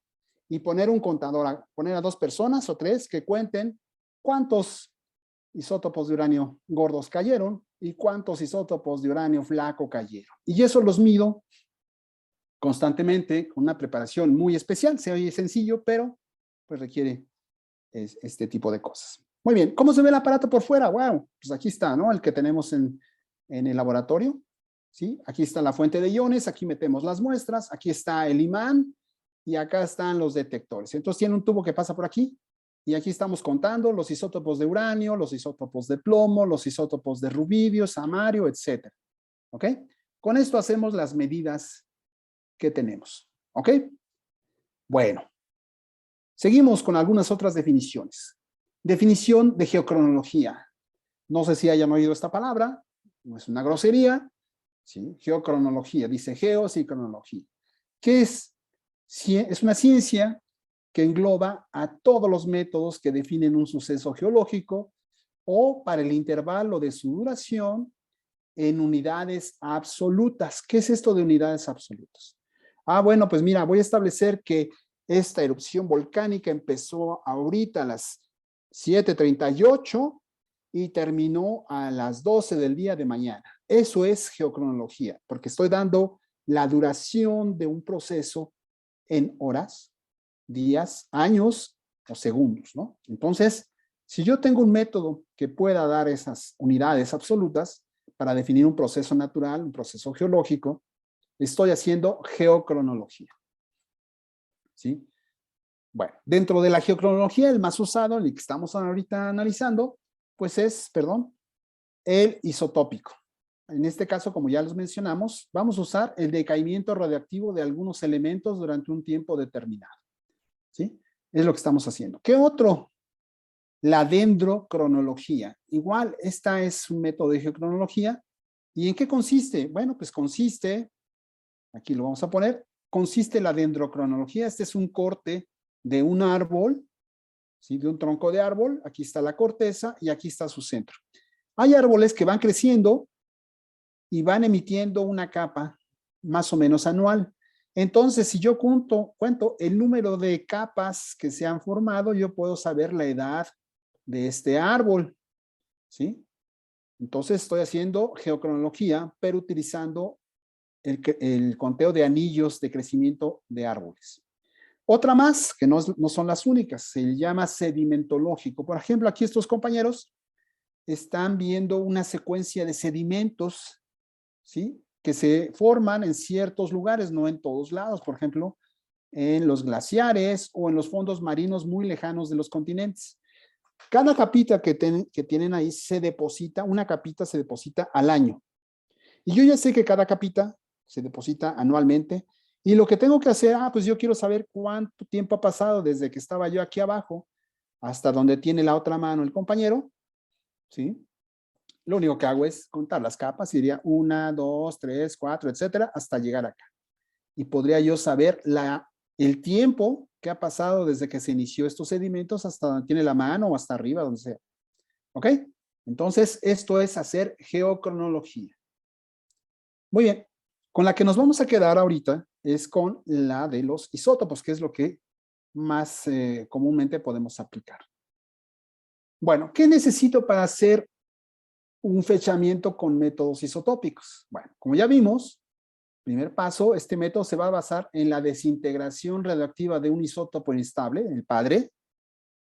Y poner un contador, poner a 2 personas o 3 que cuenten cuántos isótopos de uranio gordos cayeron y cuántos isótopos de uranio flaco cayeron. Y eso los mido constantemente con una preparación muy especial. Se oye sencillo, pero pues requiere este tipo de cosas. Muy bien, ¿cómo se ve el aparato por fuera? Wow, pues aquí está, ¿no? El que tenemos en el laboratorio, ¿sí? Aquí está la fuente de iones, aquí metemos las muestras, aquí está el imán y acá están los detectores. Entonces tiene un tubo que pasa por aquí y aquí estamos contando los isótopos de uranio, los isótopos de plomo, los isótopos de rubidio, samario, etcétera. ¿Ok? Con esto hacemos las medidas que tenemos. ¿Ok? Bueno, seguimos con algunas otras definiciones. Definición de geocronología. No sé si hayan oído esta palabra, no es una grosería, ¿sí? Geocronología, dice geos y cronología. ¿Qué es? Es una ciencia que engloba a todos los métodos que definen un suceso geológico o para el intervalo de su duración en unidades absolutas. ¿Qué es esto de unidades absolutas? Ah, bueno, pues mira, voy a establecer que esta erupción volcánica empezó ahorita a las 7:38 y terminó a las 12 del día de mañana. Eso es geocronología, porque estoy dando la duración de un proceso en horas, días, años o segundos, ¿no? Entonces, si yo tengo un método que pueda dar esas unidades absolutas para definir un proceso natural, un proceso geológico, estoy haciendo geocronología. ¿Sí? Bueno, dentro de la geocronología, el más usado, el que estamos ahorita analizando, pues es, el isotópico. En este caso, como ya los mencionamos, vamos a usar el decaimiento radioactivo de algunos elementos durante un tiempo determinado. ¿Sí? Es lo que estamos haciendo. ¿Qué otro? La dendrocronología. Igual, esta es un método de geocronología. ¿Y en qué consiste? Bueno, pues consiste, aquí lo vamos a poner, consiste la dendrocronología. Este es un corte de un árbol, ¿sí? De un tronco de árbol. Aquí está la corteza y aquí está su centro. Hay árboles que van creciendo y van emitiendo una capa más o menos anual. Entonces, si yo cuento el número de capas que se han formado, yo puedo saber la edad de este árbol, ¿sí? Entonces, estoy haciendo geocronología, pero utilizando el conteo de anillos de crecimiento de árboles. Otra más, que no son las únicas, se llama sedimentológico. Por ejemplo, aquí estos compañeros están viendo una secuencia de sedimentos, ¿sí? Que se forman en ciertos lugares, no en todos lados. Por ejemplo, en los glaciares o en los fondos marinos muy lejanos de los continentes. Cada capita que tienen ahí se deposita, una capita se deposita al año. Y yo ya sé que cada capita se deposita anualmente. Y lo que tengo que hacer, pues yo quiero saber cuánto tiempo ha pasado desde que estaba yo aquí abajo hasta donde tiene la otra mano el compañero, ¿sí? Lo único que hago es contar las capas y diría 1, 2, 3, 4, etcétera, hasta llegar acá. Y podría yo saber el tiempo que ha pasado desde que se inició estos sedimentos hasta donde tiene la mano o hasta arriba, donde sea. ¿Ok? Entonces, esto es hacer geocronología. Muy bien. Con la que nos vamos a quedar ahorita es con la de los isótopos, que es lo que más comúnmente podemos aplicar. Bueno, ¿qué necesito para hacer un fechamiento con métodos isotópicos? Bueno, como ya vimos, primer paso, este método se va a basar en la desintegración radioactiva de un isótopo inestable, el padre,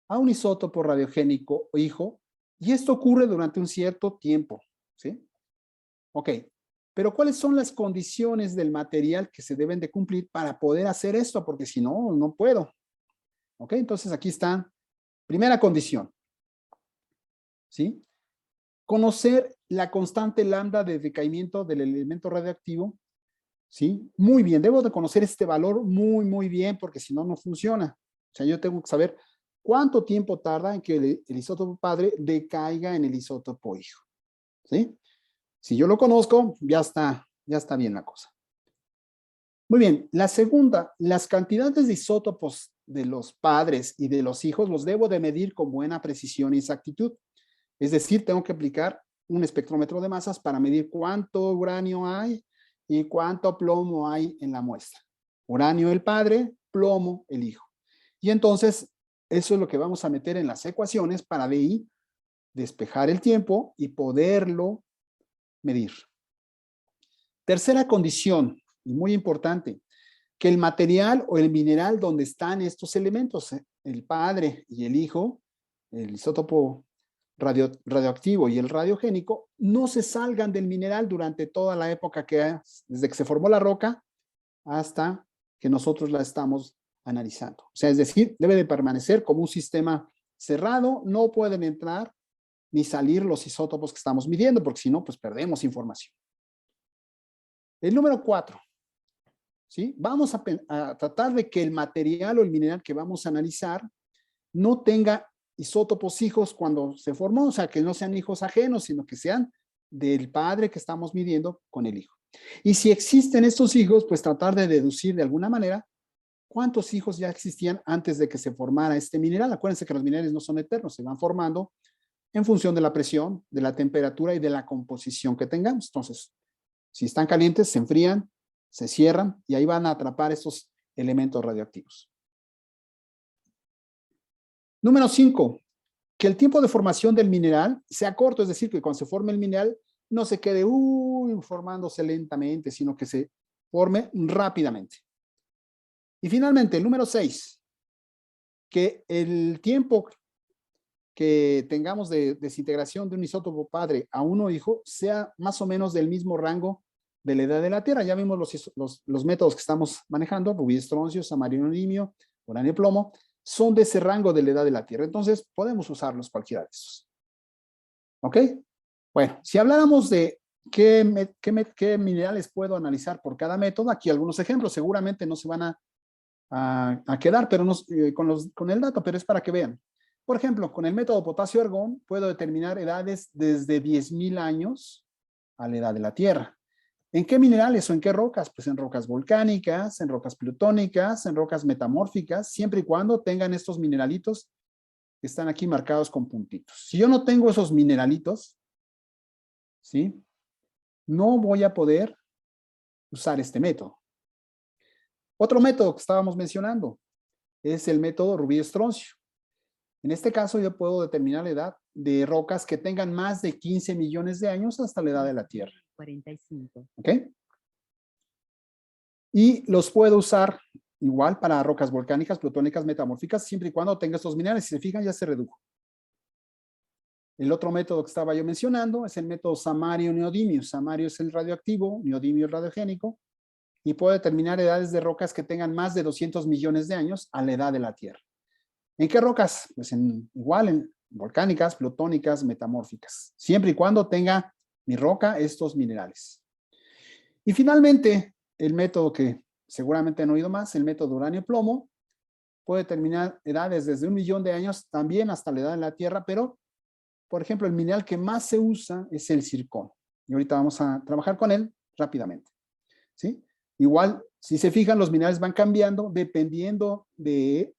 a un isótopo radiogénico o hijo, y esto ocurre durante un cierto tiempo, ¿sí? Ok, pero ¿cuáles son las condiciones del material que se deben de cumplir para poder hacer esto? Porque si no, no puedo. Ok, entonces aquí está, primera condición, ¿sí? Conocer la constante lambda de decaimiento del elemento radioactivo, ¿sí? Muy bien, debo de conocer este valor muy bien, porque si no, no funciona. O sea, yo tengo que saber cuánto tiempo tarda en que el isótopo padre decaiga en el isótopo hijo, ¿sí? Si yo lo conozco, ya está bien la cosa. Muy bien, la segunda, las cantidades de isótopos de los padres y de los hijos los debo de medir con buena precisión y exactitud. Es decir, tengo que aplicar un espectrómetro de masas para medir cuánto uranio hay y cuánto plomo hay en la muestra. Uranio el padre, plomo el hijo. Y entonces, eso es lo que vamos a meter en las ecuaciones para de ahí despejar el tiempo y poderlo medir. Tercera condición, y muy importante, que el material o el mineral donde están estos elementos, el padre y el hijo, el isótopo radioactivo y el radiogénico, no se salgan del mineral durante toda la época desde que se formó la roca hasta que nosotros la estamos analizando. O sea, es decir, debe de permanecer como un sistema cerrado, no pueden entrar ni salir los isótopos que estamos midiendo, porque si no, pues perdemos información. El número 4, ¿sí? Vamos a tratar de que el material o el mineral que vamos a analizar no tenga isótopos hijos cuando se formó, o sea, que no sean hijos ajenos, sino que sean del padre que estamos midiendo con el hijo. Y si existen estos hijos, pues tratar de deducir de alguna manera cuántos hijos ya existían antes de que se formara este mineral. Acuérdense que los minerales no son eternos, se van formando en función de la presión, de la temperatura y de la composición que tengamos. Entonces, si están calientes, se enfrían, se cierran y ahí van a atrapar estos elementos radioactivos. Número 5, que el tiempo de formación del mineral sea corto, es decir, que cuando se forme el mineral no se quede formándose lentamente, sino que se forme rápidamente. Y finalmente, el número 6, que el tiempo que tengamos de desintegración de un isótopo padre a uno hijo sea más o menos del mismo rango de la edad de la Tierra. Ya vimos los métodos que estamos manejando, rubí, estroncio, samario, neodimio, uranio, plomo, son de ese rango de la edad de la Tierra. Entonces, podemos usarlos cualquiera de esos. ¿Ok? Bueno, si habláramos de qué minerales puedo analizar por cada método, aquí algunos ejemplos, seguramente no se van a quedar pero con el dato, pero es para que vean. Por ejemplo, con el método potasio-argón puedo determinar edades desde 10,000 años a la edad de la Tierra. ¿En qué minerales o en qué rocas? Pues en rocas volcánicas, en rocas plutónicas, en rocas metamórficas, siempre y cuando tengan estos mineralitos que están aquí marcados con puntitos. Si yo no tengo esos mineralitos, ¿sí? No voy a poder usar este método. Otro método que estábamos mencionando es el método rubí-estroncio. En este caso yo puedo determinar la edad de rocas que tengan más de 15 millones de años hasta la edad de la Tierra. 45. ¿Ok? Y los puedo usar igual para rocas volcánicas, plutónicas, metamórficas, siempre y cuando tenga estos minerales. Si se fijan, ya se redujo. El otro método que estaba yo mencionando es el método samario-neodimio. Samario es el radioactivo, neodimio el radiogénico, y puedo determinar edades de rocas que tengan más de 200 millones de años a la edad de la Tierra. ¿En qué rocas? Pues igual en volcánicas, plutónicas, metamórficas, siempre y cuando tenga mi roca estos minerales. Y finalmente, el método que seguramente han oído más, el método uranio-plomo, puede determinar edades desde 1 millón de años también hasta la edad de la Tierra, pero, por ejemplo, el mineral que más se usa es el zircón. Y ahorita vamos a trabajar con él rápidamente, ¿sí? Igual, si se fijan, los minerales van cambiando dependiendo de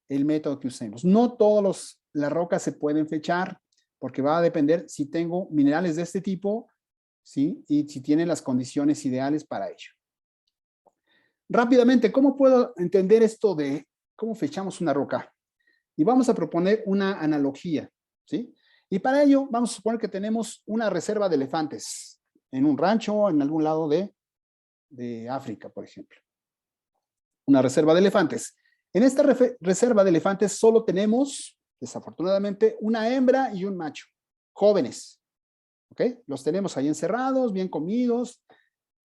el método que usemos. No todas las rocas se pueden fechar porque va a depender si tengo minerales de este tipo, ¿sí? Y si tienen las condiciones ideales para ello. Rápidamente, ¿cómo puedo entender esto de cómo fechamos una roca? Y vamos a proponer una analogía, ¿sí? Y para ello vamos a suponer que tenemos una reserva de elefantes en un rancho, en algún lado de África, por ejemplo. Una reserva de elefantes. En esta reserva de elefantes solo tenemos, desafortunadamente, una hembra y un macho, jóvenes. ¿Ok? Los tenemos ahí encerrados, bien comidos.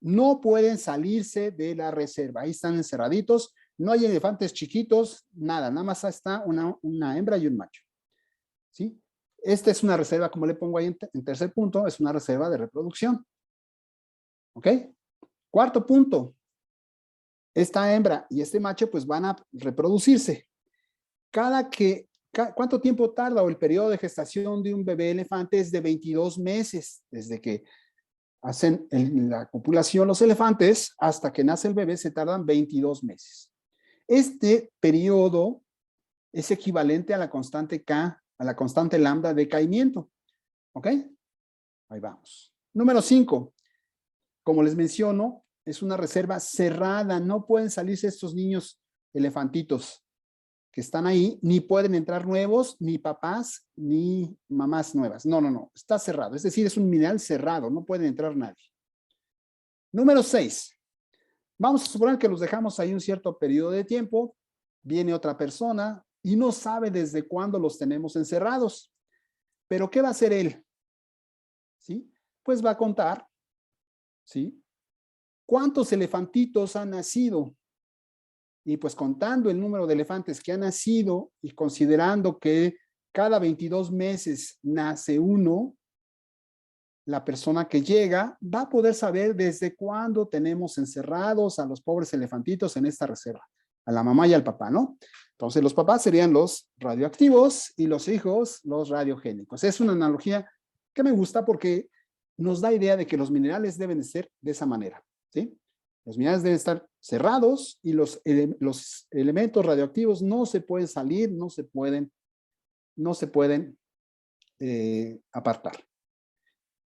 No pueden salirse de la reserva. Ahí están encerraditos. No hay elefantes chiquitos, nada más está una hembra y un macho. ¿Sí? Esta es una reserva, como le pongo ahí en tercer punto, es una reserva de reproducción. ¿Ok? Cuarto punto. Esta hembra y este macho pues van a reproducirse. ¿Cuánto tiempo tarda o el periodo de gestación de un bebé elefante es de 22 meses? Desde que hacen la copulación los elefantes hasta que nace el bebé se tardan 22 meses. Este periodo es equivalente a la constante K, a la constante lambda de decaimiento. ¿Ok? Ahí vamos. Número 5. Como les menciono, es una reserva cerrada. No pueden salirse estos niños elefantitos que están ahí, ni pueden entrar nuevos, ni papás, ni mamás nuevas. No. Está cerrado. Es decir, es un mineral cerrado. No puede entrar nadie. Número 6. Vamos a suponer que los dejamos ahí un cierto periodo de tiempo, viene otra persona y no sabe desde cuándo los tenemos encerrados. Pero ¿qué va a hacer él? ¿Sí? Pues va a contar, ¿sí? ¿Cuántos elefantitos han nacido? Y pues contando el número de elefantes que han nacido y considerando que cada 22 meses nace uno, la persona que llega va a poder saber desde cuándo tenemos encerrados a los pobres elefantitos en esta reserva, a la mamá y al papá, ¿no? Entonces los papás serían los radioactivos y los hijos los radiogénicos. Es una analogía que me gusta porque nos da idea de que los minerales deben de ser de esa manera, ¿sí? Los minerales deben estar cerrados y los elementos radioactivos no se pueden salir, no se pueden apartar.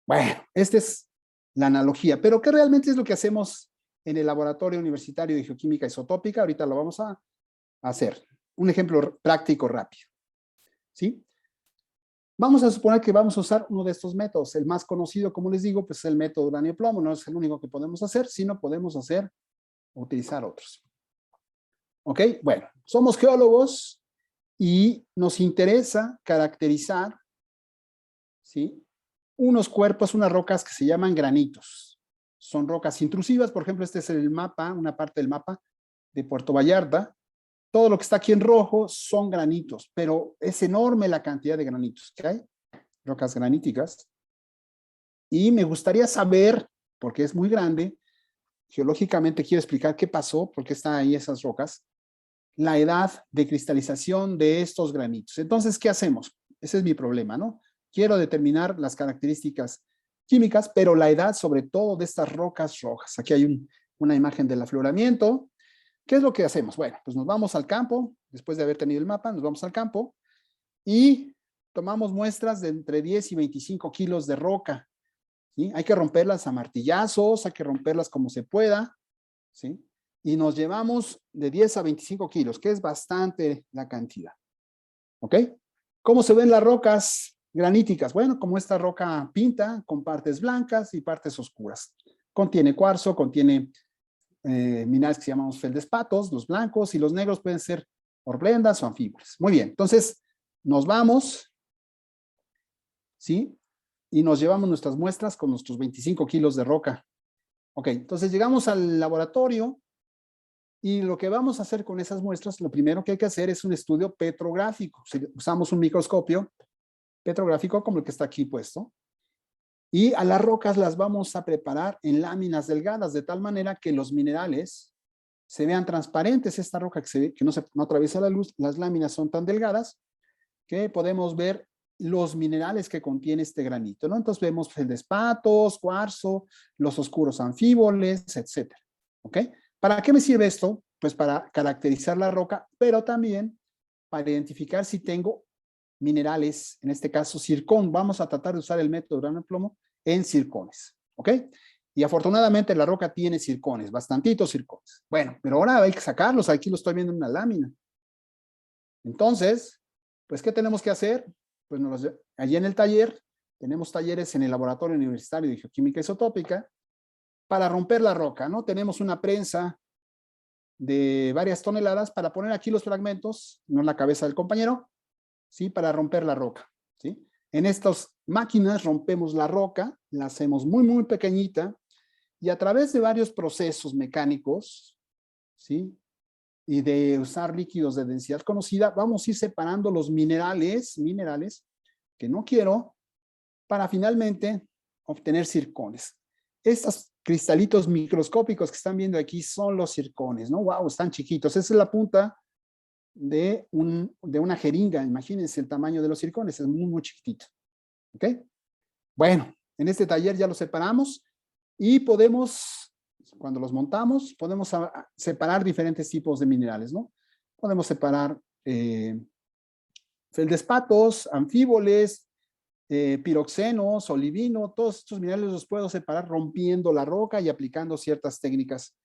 Bueno, esta es la analogía, pero ¿qué realmente es lo que hacemos en el Laboratorio Universitario de Geoquímica Isotópica? Ahorita lo vamos a hacer. Un ejemplo práctico rápido, ¿sí? Vamos a suponer que vamos a usar uno de estos métodos. El más conocido, como les digo, pues es el método uranio-plomo. No es el único que podemos hacer, sino podemos utilizar otros. ¿Ok? Bueno, somos geólogos y nos interesa caracterizar, ¿sí?, unos cuerpos, unas rocas que se llaman granitos. Son rocas intrusivas. Por ejemplo, este es el mapa, una parte del mapa de Puerto Vallarta. Todo lo que está aquí en rojo son granitos, pero es enorme la cantidad de granitos que hay, rocas graníticas. Y me gustaría saber, porque es muy grande, geológicamente quiero explicar qué pasó, por qué están ahí esas rocas, la edad de cristalización de estos granitos. Entonces, ¿qué hacemos? Ese es mi problema, ¿no? Quiero determinar las características químicas, pero la edad sobre todo de estas rocas rojas. Aquí hay una imagen del afloramiento. ¿Qué es lo que hacemos? Bueno, pues nos vamos al campo, después de haber tenido el mapa, nos vamos al campo y tomamos muestras de entre 10 y 25 kilos de roca, ¿sí? Hay que romperlas a martillazos, hay que romperlas como se pueda, ¿sí? Y nos llevamos de 10 a 25 kilos, que es bastante la cantidad, ¿ok? ¿Cómo se ven las rocas graníticas? Bueno, como esta roca pinta, con partes blancas y partes oscuras. Contiene cuarzo, contiene minerales que llamamos feldespatos, los blancos, y los negros pueden ser horbendas o anfíboles. Muy bien, entonces nos vamos, ¿sí? Y nos llevamos nuestras muestras con nuestros 25 kilos de roca. Ok, entonces llegamos al laboratorio y lo que vamos a hacer con esas muestras, lo primero que hay que hacer es un estudio petrográfico. Usamos un microscopio petrográfico como el que está aquí puesto. Y a las rocas las vamos a preparar en láminas delgadas, de tal manera que los minerales se vean transparentes. Esta roca que no atraviesa la luz, las láminas son tan delgadas que podemos ver los minerales que contiene este granito, ¿no? Entonces vemos feldespatos, cuarzo, los oscuros anfíboles, etcétera. ¿Ok? ¿Para qué me sirve esto? Pues para caracterizar la roca, pero también para identificar si tengo minerales, en este caso zircón. Vamos a tratar de usar el método uranio-plomo en zircones, ¿ok? Y afortunadamente la roca tiene zircones, bastantitos zircones. Bueno, pero ahora hay que sacarlos, aquí lo estoy viendo en una lámina. Entonces, pues, ¿qué tenemos que hacer? Pues allí en el taller, tenemos talleres en el Laboratorio Universitario de Geoquímica Isotópica para romper la roca, ¿no? Tenemos una prensa de varias toneladas para poner aquí los fragmentos, no en la cabeza del compañero, ¿sí? Para romper la roca, ¿sí? En estas máquinas rompemos la roca, la hacemos muy, muy pequeñita y a través de varios procesos mecánicos, ¿sí?, y de usar líquidos de densidad conocida, vamos a ir separando los minerales que no quiero para finalmente obtener zircones. Estos cristalitos microscópicos que están viendo aquí son los zircones, ¿no? ¡Wow! Están chiquitos. Esa es la punta de una jeringa. Imagínense el tamaño de los zircones, es muy, muy chiquitito. ¿Ok? Bueno, en este taller ya los separamos y podemos, cuando los montamos, podemos separar diferentes tipos de minerales, ¿no? Podemos separar feldespatos, anfíboles, piroxenos, olivino, todos estos minerales los puedo separar rompiendo la roca y aplicando ciertas técnicas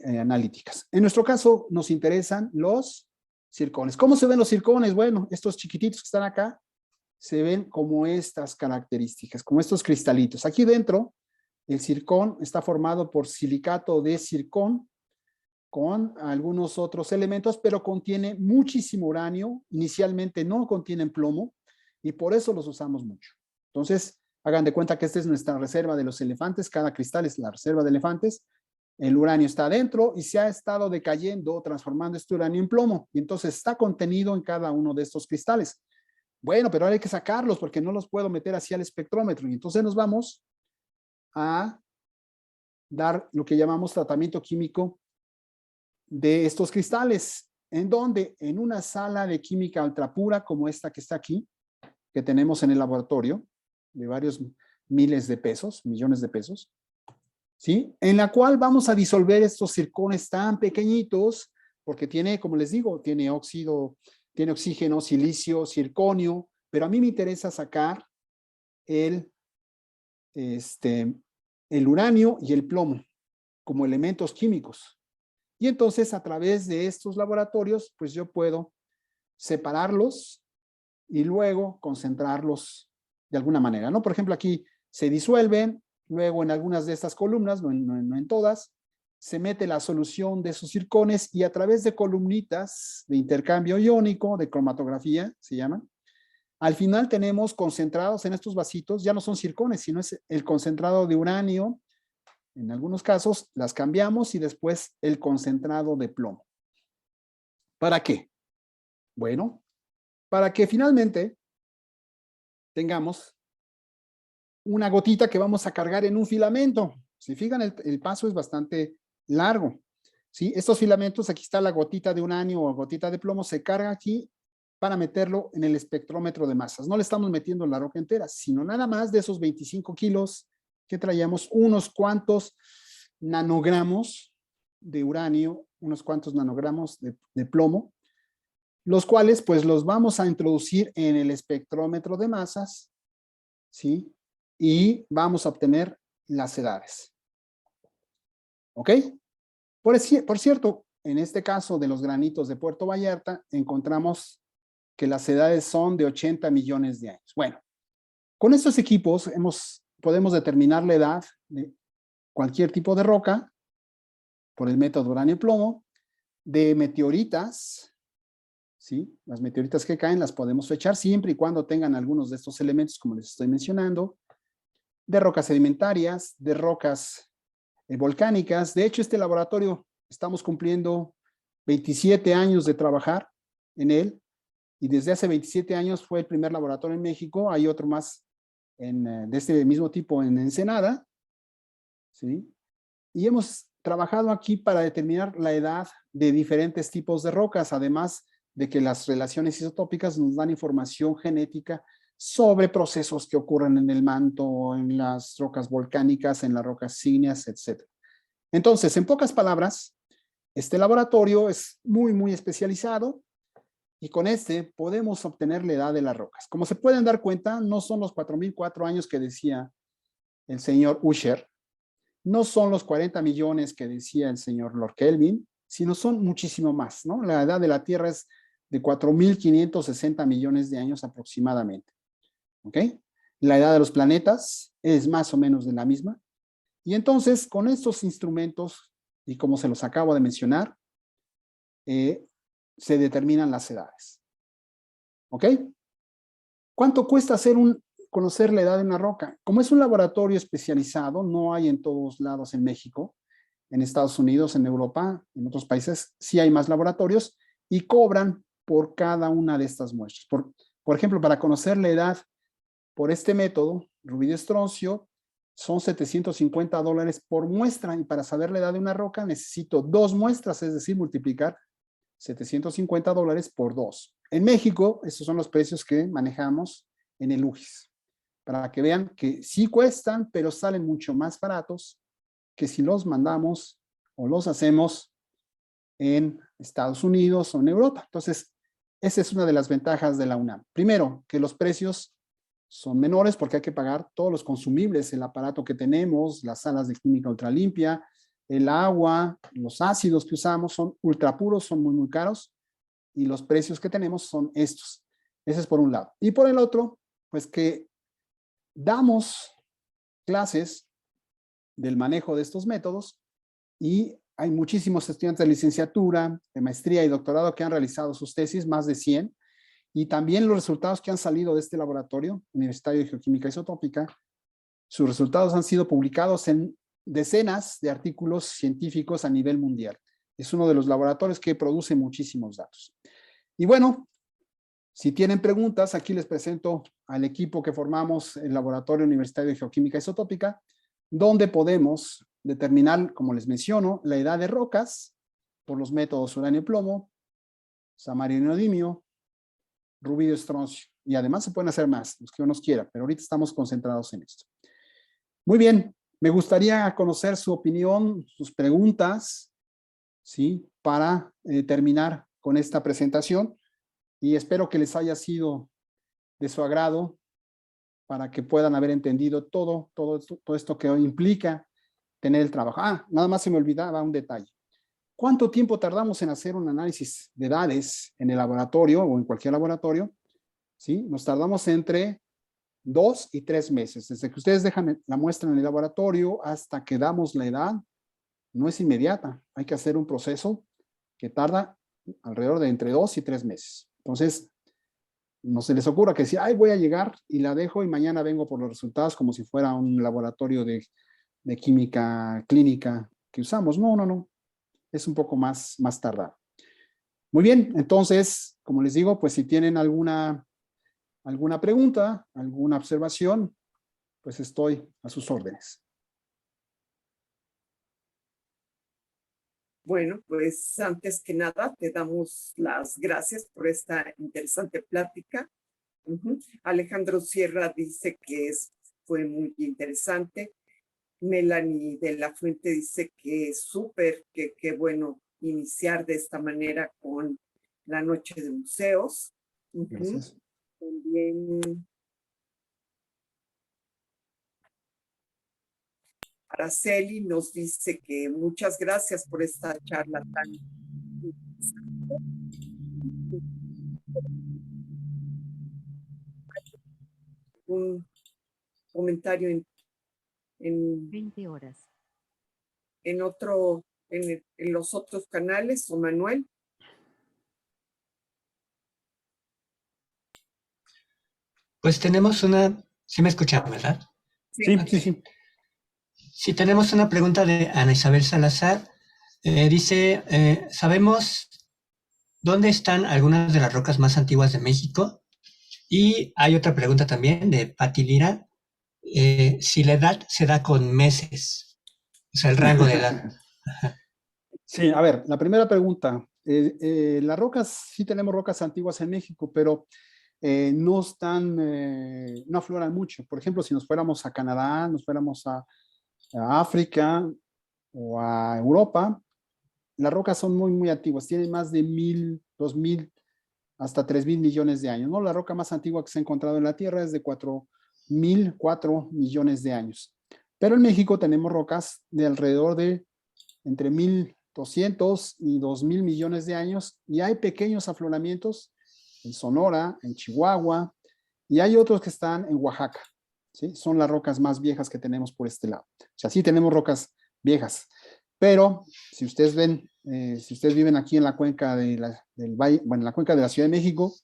analíticas. En nuestro caso nos interesan los zircones. ¿Cómo se ven los zircones? Bueno, estos chiquititos que están acá se ven como estas características, como estos cristalitos. Aquí dentro El zircón está formado por silicato de zircón con algunos otros elementos, pero contiene muchísimo uranio. Inicialmente no contienen plomo y por eso los usamos mucho. Entonces, hagan de cuenta que esta es nuestra reserva de los elefantes. Cada cristal es la reserva de elefantes. El uranio está adentro y se ha estado decayendo, transformando este uranio en plomo. Y entonces está contenido en cada uno de estos cristales. Bueno, pero ahora hay que sacarlos porque no los puedo meter hacia el espectrómetro. Y entonces nos vamos a dar lo que llamamos tratamiento químico de estos cristales. ¿En dónde? En una sala de química ultrapura como esta que está aquí, que tenemos en el laboratorio, de varios miles de pesos, millones de pesos, ¿sí? En la cual vamos a disolver estos zircones tan pequeñitos, porque tiene, como les digo, tiene óxido, tiene oxígeno, silicio, zirconio, pero a mí me interesa sacar el uranio y el plomo como elementos químicos. Y entonces a través de estos laboratorios, pues yo puedo separarlos y luego concentrarlos de alguna manera, ¿no? Por ejemplo, aquí se disuelven, luego en algunas de estas columnas, no en todas, se mete la solución de esos zircones y a través de columnitas de intercambio iónico, de cromatografía, se llaman, al final tenemos concentrados en estos vasitos, ya no son zircones, sino es el concentrado de uranio. En algunos casos las cambiamos y después el concentrado de plomo. ¿Para qué? Bueno, para que finalmente tengamos una gotita que vamos a cargar en un filamento. Si fijan, el paso es bastante largo, ¿sí? Estos filamentos, aquí está la gotita de uranio o gotita de plomo, se carga aquí para meterlo en el espectrómetro de masas. No le estamos metiendo la roca entera, sino nada más de esos 25 kilos que traíamos, unos cuantos nanogramos de uranio, unos cuantos nanogramos de plomo, los cuales pues los vamos a introducir en el espectrómetro de masas, ¿sí? Y vamos a obtener las edades. ¿Ok? Por cierto, en este caso de los granitos de Puerto Vallarta, encontramos que las edades son de 80 millones de años. Bueno, con estos equipos podemos determinar la edad de cualquier tipo de roca por el método uranio-plomo, de meteoritas, ¿sí? Las meteoritas que caen las podemos fechar siempre y cuando tengan algunos de estos elementos como les estoy mencionando, de rocas sedimentarias, de rocas volcánicas. De hecho, este laboratorio estamos cumpliendo 27 años de trabajar en él y desde hace 27 años fue el primer laboratorio en México. Hay otro más de este mismo tipo en Ensenada, ¿sí? Y hemos trabajado aquí para determinar la edad de diferentes tipos de rocas, además de que las relaciones isotópicas nos dan información genética sobre procesos que ocurren en el manto, en las rocas volcánicas, en las rocas ígneas, etc. Entonces, en pocas palabras, este laboratorio es muy especializado y con este podemos obtener la edad de las rocas. Como se pueden dar cuenta, no son los 4004 años que decía el señor Ussher, no son los 40 millones que decía el señor Lord Kelvin, sino son muchísimo más, ¿no? La edad de la Tierra es de 4.560 millones de años aproximadamente, ¿ok? La edad de los planetas es más o menos de la misma. Y entonces, con estos instrumentos, y como se los acabo de mencionar, se determinan las edades, ¿ok? ¿Cuánto cuesta conocer la edad de una roca? Como es un laboratorio especializado, no hay en todos lados en México, en Estados Unidos, en Europa, en otros países, sí hay más laboratorios y cobran por cada una de estas muestras. Por ejemplo, para conocer la edad por este método, rubí de estroncio, son $750 por muestra y para saber la edad de una roca necesito 2 muestras, es decir, multiplicar $750 por 2. En México, estos son los precios que manejamos en el UGIS, para que vean que sí cuestan, pero salen mucho más baratos que si los mandamos o los hacemos en Estados Unidos o en Europa. Entonces, esa es una de las ventajas de la UNAM. Primero, que los precios son menores porque hay que pagar todos los consumibles, el aparato que tenemos, las salas de química ultralimpia, el agua, los ácidos que usamos son ultra puros, son muy caros y los precios que tenemos son estos. Ese es por un lado. Y por el otro, pues que damos clases del manejo de estos métodos y hay muchísimos estudiantes de licenciatura, de maestría y doctorado que han realizado sus tesis, más de 100, y también los resultados que han salido de este laboratorio universitario de geoquímica isotópica, sus resultados han sido publicados en decenas de artículos científicos a nivel mundial. Es uno de los laboratorios que produce muchísimos datos. Y bueno, si tienen preguntas, aquí les presento al equipo que formamos el Laboratorio Universitario de Geoquímica Isotópica, donde podemos determinar, como les menciono, la edad de rocas por los métodos uranio-plomo, samarium-neodimio, rubidio-estroncio. Y además se pueden hacer más, los que uno quiera, pero ahorita estamos concentrados en esto. Muy bien, me gustaría conocer su opinión, sus preguntas, ¿sí? Para terminar con esta presentación y espero que les haya sido de su agrado para que puedan haber entendido todo esto que implica tener el trabajo. Nada más se me olvidaba un detalle. ¿Cuánto tiempo tardamos en hacer un análisis de edades en el laboratorio o en cualquier laboratorio? ¿Sí? Nos tardamos entre 2 y 3 meses. Desde que ustedes dejan la muestra en el laboratorio hasta que damos la edad, no es inmediata. Hay que hacer un proceso que tarda alrededor de entre 2 y 3 meses. Entonces, no se les ocurra que si, voy a llegar y la dejo y mañana vengo por los resultados como si fuera un laboratorio de química clínica que usamos. No. Es un poco más tardado. Muy bien, entonces, como les digo, pues si tienen alguna pregunta, alguna observación, pues estoy a sus órdenes. Bueno, pues antes que nada te damos las gracias por esta interesante plática. Alejandro Sierra dice que fue muy interesante. Melanie de la Fuente dice que es súper, que qué bueno iniciar de esta manera con la noche de museos. Gracias. También Araceli nos dice que muchas gracias por esta charla tan interesante. Un comentario en 20 horas. En los otros canales, o Manuel. Pues tenemos ¿sí me escuchan, verdad? Sí. Sí, tenemos una pregunta de Ana Isabel Salazar. Dice, ¿sabemos dónde están algunas de las rocas más antiguas de México? Y hay otra pregunta también de Pati Lira, si la edad se da con meses, o sea, el rango de edad. Sí, a ver, la primera pregunta. Las rocas, sí tenemos rocas antiguas en México, pero no afloran mucho. Por ejemplo, si nos fuéramos a Canadá, nos fuéramos a África o a Europa, las rocas son muy antiguas, tienen más de 1,000, 2,000, hasta 3,000 millones de años, ¿no? La roca más antigua que se ha encontrado en la Tierra es de 4 millones de años. Pero en México tenemos rocas de alrededor de entre 1,200 y 2,000 millones de años, y hay pequeños afloramientos en Sonora, en Chihuahua, y hay otros que están en Oaxaca, ¿sí? Son las rocas más viejas que tenemos por este lado. O sea, sí tenemos rocas viejas, pero si ustedes ven, si ustedes viven aquí en la cuenca del Valle, bueno, en la cuenca de la Ciudad de México,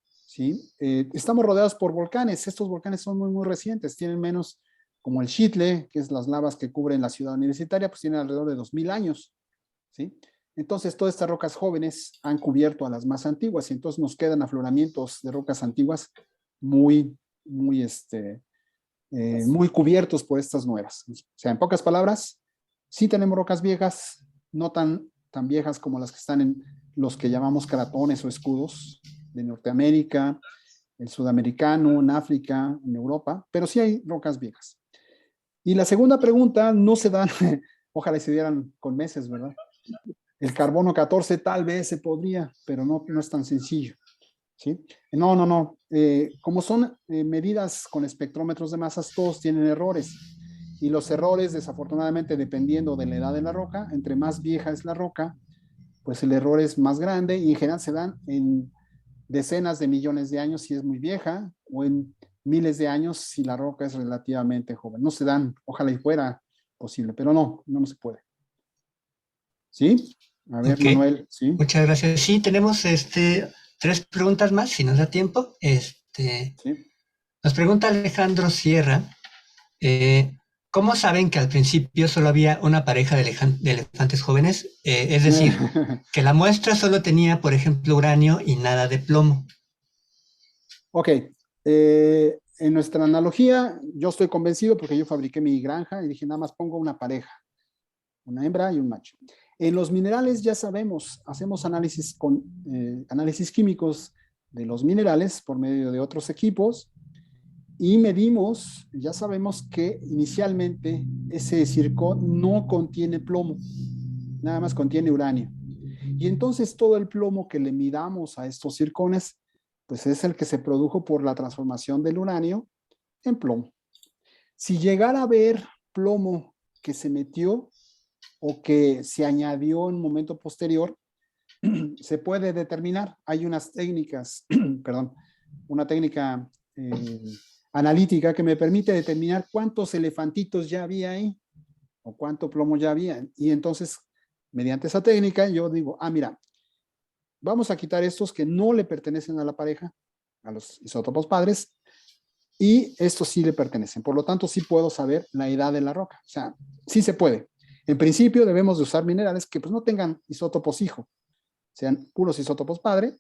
¿sí? Estamos rodeados por volcanes. Estos volcanes son muy recientes, tienen menos, como el Xitle, que es las lavas que cubren la ciudad universitaria, pues tienen alrededor de 2,000 años, ¿sí? Entonces, todas estas rocas jóvenes han cubierto a las más antiguas, y entonces nos quedan afloramientos de rocas antiguas muy cubiertos por estas nuevas. O sea, en pocas palabras, sí tenemos rocas viejas, no tan viejas como las que están en los que llamamos cratones o escudos de Norteamérica, el sudamericano, en África, en Europa, pero sí hay rocas viejas. Y la segunda pregunta, no se dan, ojalá se dieran con meses, ¿verdad? El carbono 14 tal vez se podría, pero no es tan sencillo, ¿sí? No. Como son medidas con espectrómetros de masas, todos tienen errores. Y los errores, desafortunadamente, dependiendo de la edad de la roca, entre más vieja es la roca, pues el error es más grande, y en general se dan en decenas de millones de años si es muy vieja, o en miles de años si la roca es relativamente joven. No se dan, ojalá y fuera posible, pero no se puede. ¿Sí? A ver, Ok. Manuel, ¿sí? Muchas gracias. Sí, tenemos 3 preguntas más, si nos da tiempo. Sí. Nos pregunta Alejandro Sierra, ¿cómo saben que al principio solo había una pareja de elefantes jóvenes? Es decir, que la muestra solo tenía, por ejemplo, uranio y nada de plomo. Ok, en nuestra analogía, yo estoy convencido porque yo fabriqué mi granja y dije, nada más pongo una pareja, una hembra y un macho. En los minerales ya sabemos, hacemos análisis químicos de los minerales por medio de otros equipos y medimos, ya sabemos que inicialmente ese zircón no contiene plomo, nada más contiene uranio. Y entonces todo el plomo que le midamos a estos zircones, pues es el que se produjo por la transformación del uranio en plomo. Si llegara a haber plomo que se metió o que se añadió en un momento posterior, se puede determinar. Hay unas técnicas, perdón, una técnica analítica que me permite determinar cuántos elefantitos ya había ahí o cuánto plomo ya había. Y entonces, mediante esa técnica, yo digo, mira, vamos a quitar estos que no le pertenecen a la pareja, a los isótopos padres, y estos sí le pertenecen. Por lo tanto, sí puedo saber la edad de la roca. O sea, sí se puede. En principio, debemos de usar minerales que pues no tengan isótopos hijo, sean puros isótopos padre,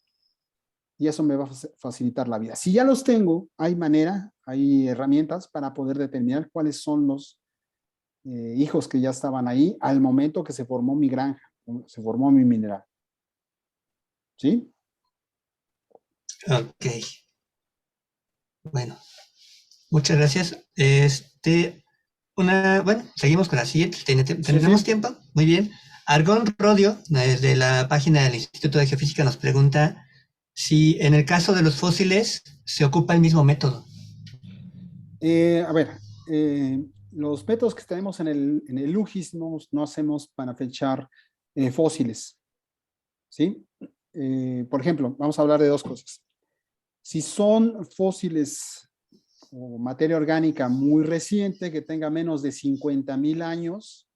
y eso me va a facilitar la vida. Si ya los tengo, hay manera, hay herramientas para poder determinar cuáles son los hijos que ya estaban ahí al momento que se formó mi granja, se formó mi mineral. ¿Sí? Ok. Bueno, muchas gracias. Bueno, seguimos con la siguiente. ¿Tenemos Sí. tiempo? Muy bien. Argón Rodio, desde la página del Instituto de Geofísica, nos pregunta si en el caso de los fósiles se ocupa el mismo método. A ver, los métodos que tenemos en el UGIS no hacemos para fechar fósiles. ¿Sí? Por ejemplo, vamos a hablar de dos cosas. Si son fósiles o materia orgánica muy reciente, que tenga menos de 50,000 años,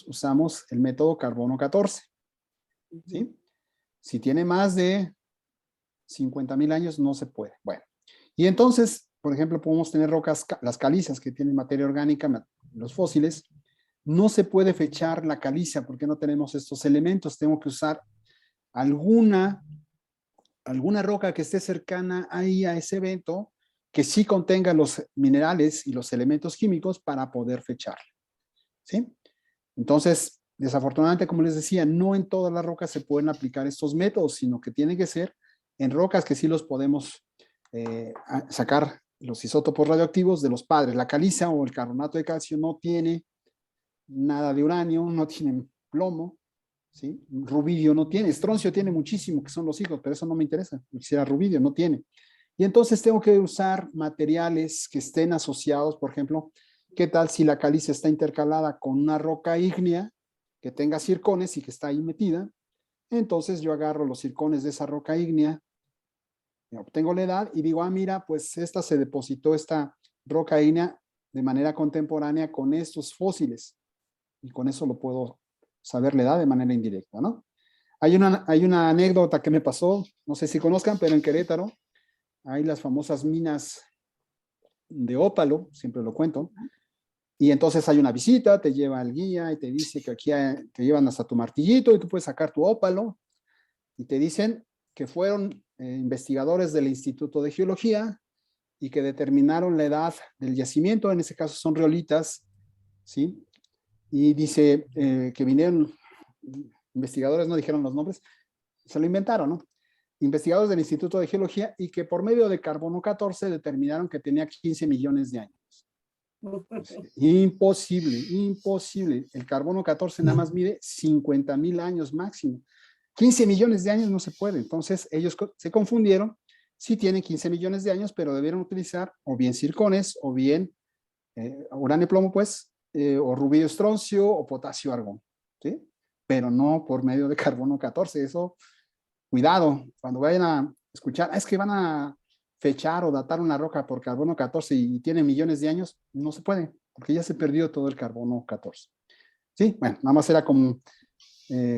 usamos el método carbono 14. ¿Sí? Si tiene más de 50,000 años, no se puede. Bueno, y entonces, por ejemplo, podemos tener rocas, las calizas que tienen materia orgánica, los fósiles. No se puede fechar la caliza porque no tenemos estos elementos. Tengo que usar alguna roca que esté cercana ahí a ese evento que sí contenga los minerales y los elementos químicos para poder fecharla. ¿Sí? Entonces, desafortunadamente, como les decía, no en todas las rocas se pueden aplicar estos métodos, sino que tiene que ser en rocas que sí los podemos sacar los isótopos radioactivos de los padres. La caliza o el carbonato de calcio no tiene nada de uranio, no tiene plomo, ¿sí? Rubidio no tiene, estroncio tiene muchísimo, que son los hijos, pero eso no me interesa. Quisiera rubidio, no tiene. Y entonces tengo que usar materiales que estén asociados, por ejemplo, ¿qué tal si la caliza está intercalada con una roca ígnea que tenga zircones y que está ahí metida? Entonces yo agarro los zircones de esa roca ígnea, obtengo la edad y digo, mira, pues esta se depositó, esta roca ígnea de manera contemporánea con estos fósiles. Y con eso lo puedo saber la edad de manera indirecta, ¿no? Hay una anécdota que me pasó, no sé si conozcan, pero en Querétaro hay las famosas minas de ópalo, siempre lo cuento, y entonces hay una visita, te lleva el guía y te dice que aquí te llevan hasta tu martillito y tú puedes sacar tu ópalo y te dicen que fueron investigadores del Instituto de Geología y que determinaron la edad del yacimiento, en ese caso son riolitas, ¿sí? Y dice que vinieron investigadores, no dijeron los nombres, se lo inventaron, ¿no? Investigadores del Instituto de Geología y que por medio de carbono 14 determinaron que tenía 15 millones de años. Imposible, imposible. El carbono 14 nada más mide 50,000 años máximo. 15 millones de años no se puede. Entonces ellos se confundieron. Sí tienen 15 millones de años, pero debieron utilizar o bien zircones o bien uranio plomo, pues, o rubidio estroncio o potasio argón, ¿sí? Pero no por medio de carbono 14. Eso, cuidado, cuando vayan a escuchar, es que van a fechar o datar una roca por carbono 14 y tiene millones de años, no se puede. porque ya se perdió todo el carbono 14. Sí, bueno, nada más era como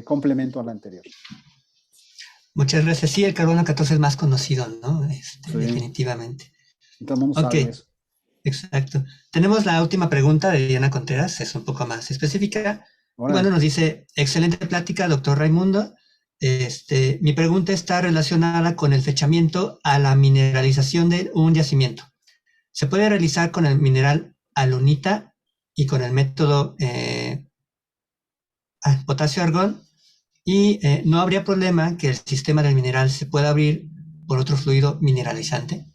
complemento al anterior. Muchas gracias. Sí, el carbono 14 es más conocido, ¿no? Sí. Definitivamente. Todo el mundo sabe eso. Exacto. Tenemos la última pregunta de Diana Contreras, es un poco más específica. Órale. Bueno, nos dice, excelente plática, doctor Raimundo. Mi pregunta está relacionada con el fechamiento a la mineralización de un yacimiento. ¿Se puede realizar con el mineral alunita y con el método potasio-argón? Y no habría problema que el sistema del mineral se pueda abrir por otro fluido mineralizante.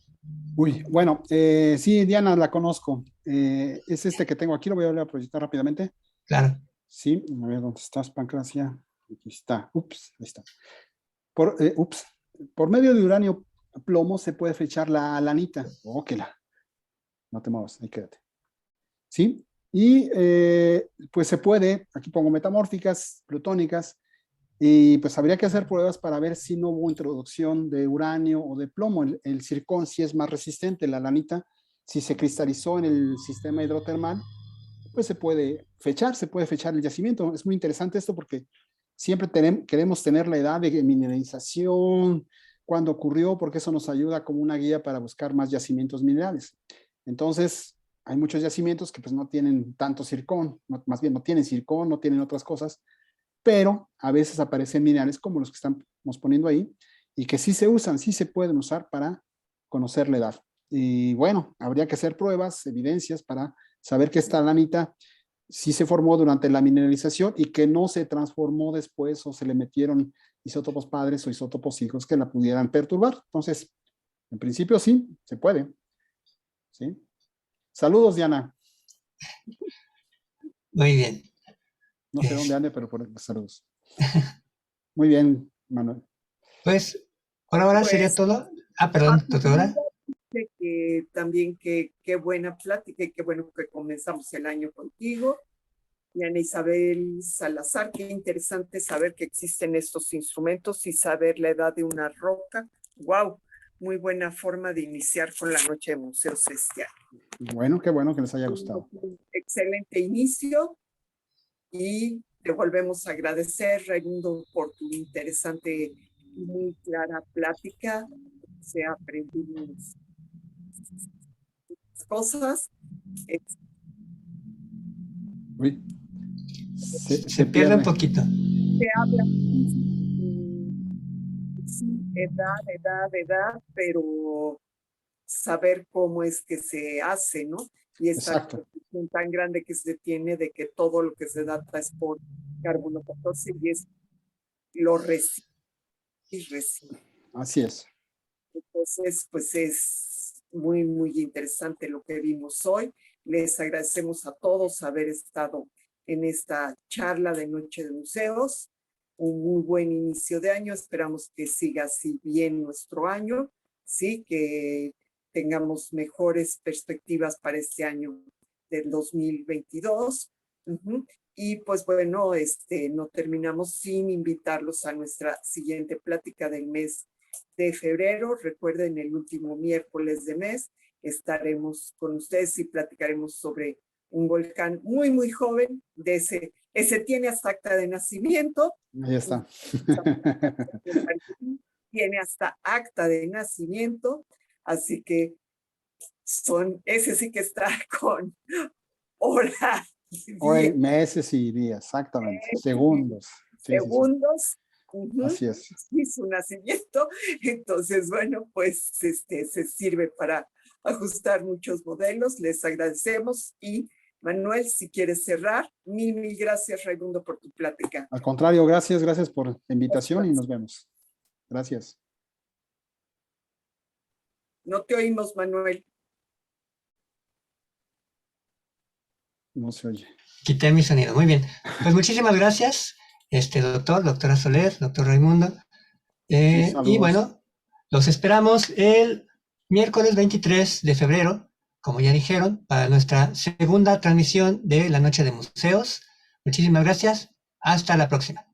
Uy, bueno, sí, Diana, la conozco. Es este que tengo aquí, lo voy a volver a proyectar rápidamente. Claro. Sí, a ver, ¿dónde estás, Pancracia? Aquí está. Ups, ahí está. Por medio de uranio plomo se puede fechar la lanita. Oh, que la. No te muevas, ahí quédate. ¿Sí? Y pues se puede, aquí pongo metamórficas, plutónicas, y pues habría que hacer pruebas para ver si no hubo introducción de uranio o de plomo. El zircón sí es más resistente, la lanita, si se cristalizó en el sistema hidrotermal, pues se puede fechar el yacimiento. Es muy interesante esto porque siempre queremos tener la edad de mineralización, cuándo ocurrió, porque eso nos ayuda como una guía para buscar más yacimientos minerales. Entonces, hay muchos yacimientos que pues no tienen tanto zircón, más bien no tienen zircón, no tienen otras cosas, pero a veces aparecen minerales como los que estamos poniendo ahí y que sí se usan, sí se pueden usar para conocer la edad. Y bueno, habría que hacer pruebas, evidencias para saber que esta lanita sí se formó durante la mineralización y que no se transformó después o se le metieron isótopos padres o isótopos hijos que la pudieran perturbar. Entonces, en principio sí, se puede. ¿Sí? Saludos, Diana. Muy bien. No sé dónde ande, pero saludos. Muy bien, Manuel. Pues, por ahora Pues, sería todo. Perdón, doctora. Que también qué buena plática y qué bueno que comenzamos el año contigo. Y Ana Isabel Salazar, qué interesante saber que existen estos instrumentos y saber la edad de una roca. ¡Wow! Muy buena forma de iniciar con la Noche de Museos este año. Bueno, qué bueno que les haya gustado. Excelente inicio y te volvemos a agradecer, Raimundo, por tu interesante y muy clara plática. Se aprendieron cosas. Uy, se pierde un poquito. Se habla edad, pero saber cómo es que se hace, ¿no? Y esta confusión tan grande que se tiene de que todo lo que se data es por carbono 14 y es lo recibe. Así es. Entonces, pues es muy, muy interesante lo que vimos hoy. Les agradecemos a todos haber estado en esta charla de Noche de Museos. Un muy buen inicio de año. Esperamos que siga así bien nuestro año, sí, que tengamos mejores perspectivas para este año del 2022. Y pues bueno, no terminamos sin invitarlos a nuestra siguiente plática del mes de febrero. Recuerden, el último miércoles de mes estaremos con ustedes y platicaremos sobre un volcán muy, muy joven. Ese tiene hasta acta de nacimiento. Ahí está. Tiene hasta acta de nacimiento, así que ese sí que está con horas. Hoy, meses y días, exactamente. Segundos. Sí, segundos. Así es. Y su nacimiento. Entonces, bueno, pues se sirve para ajustar muchos modelos. Les agradecemos y Manuel, si quieres cerrar, mil gracias, Raimundo, por tu plática. Al contrario, gracias por la invitación y nos vemos. Gracias. No te oímos, Manuel. No se oye. Quité mi sonido, muy bien. Pues muchísimas gracias, doctora Soler, doctor Raimundo. Y bueno, los esperamos el miércoles 23 de febrero, como ya dijeron, para nuestra segunda transmisión de la Noche de Museos. Muchísimas gracias. Hasta la próxima.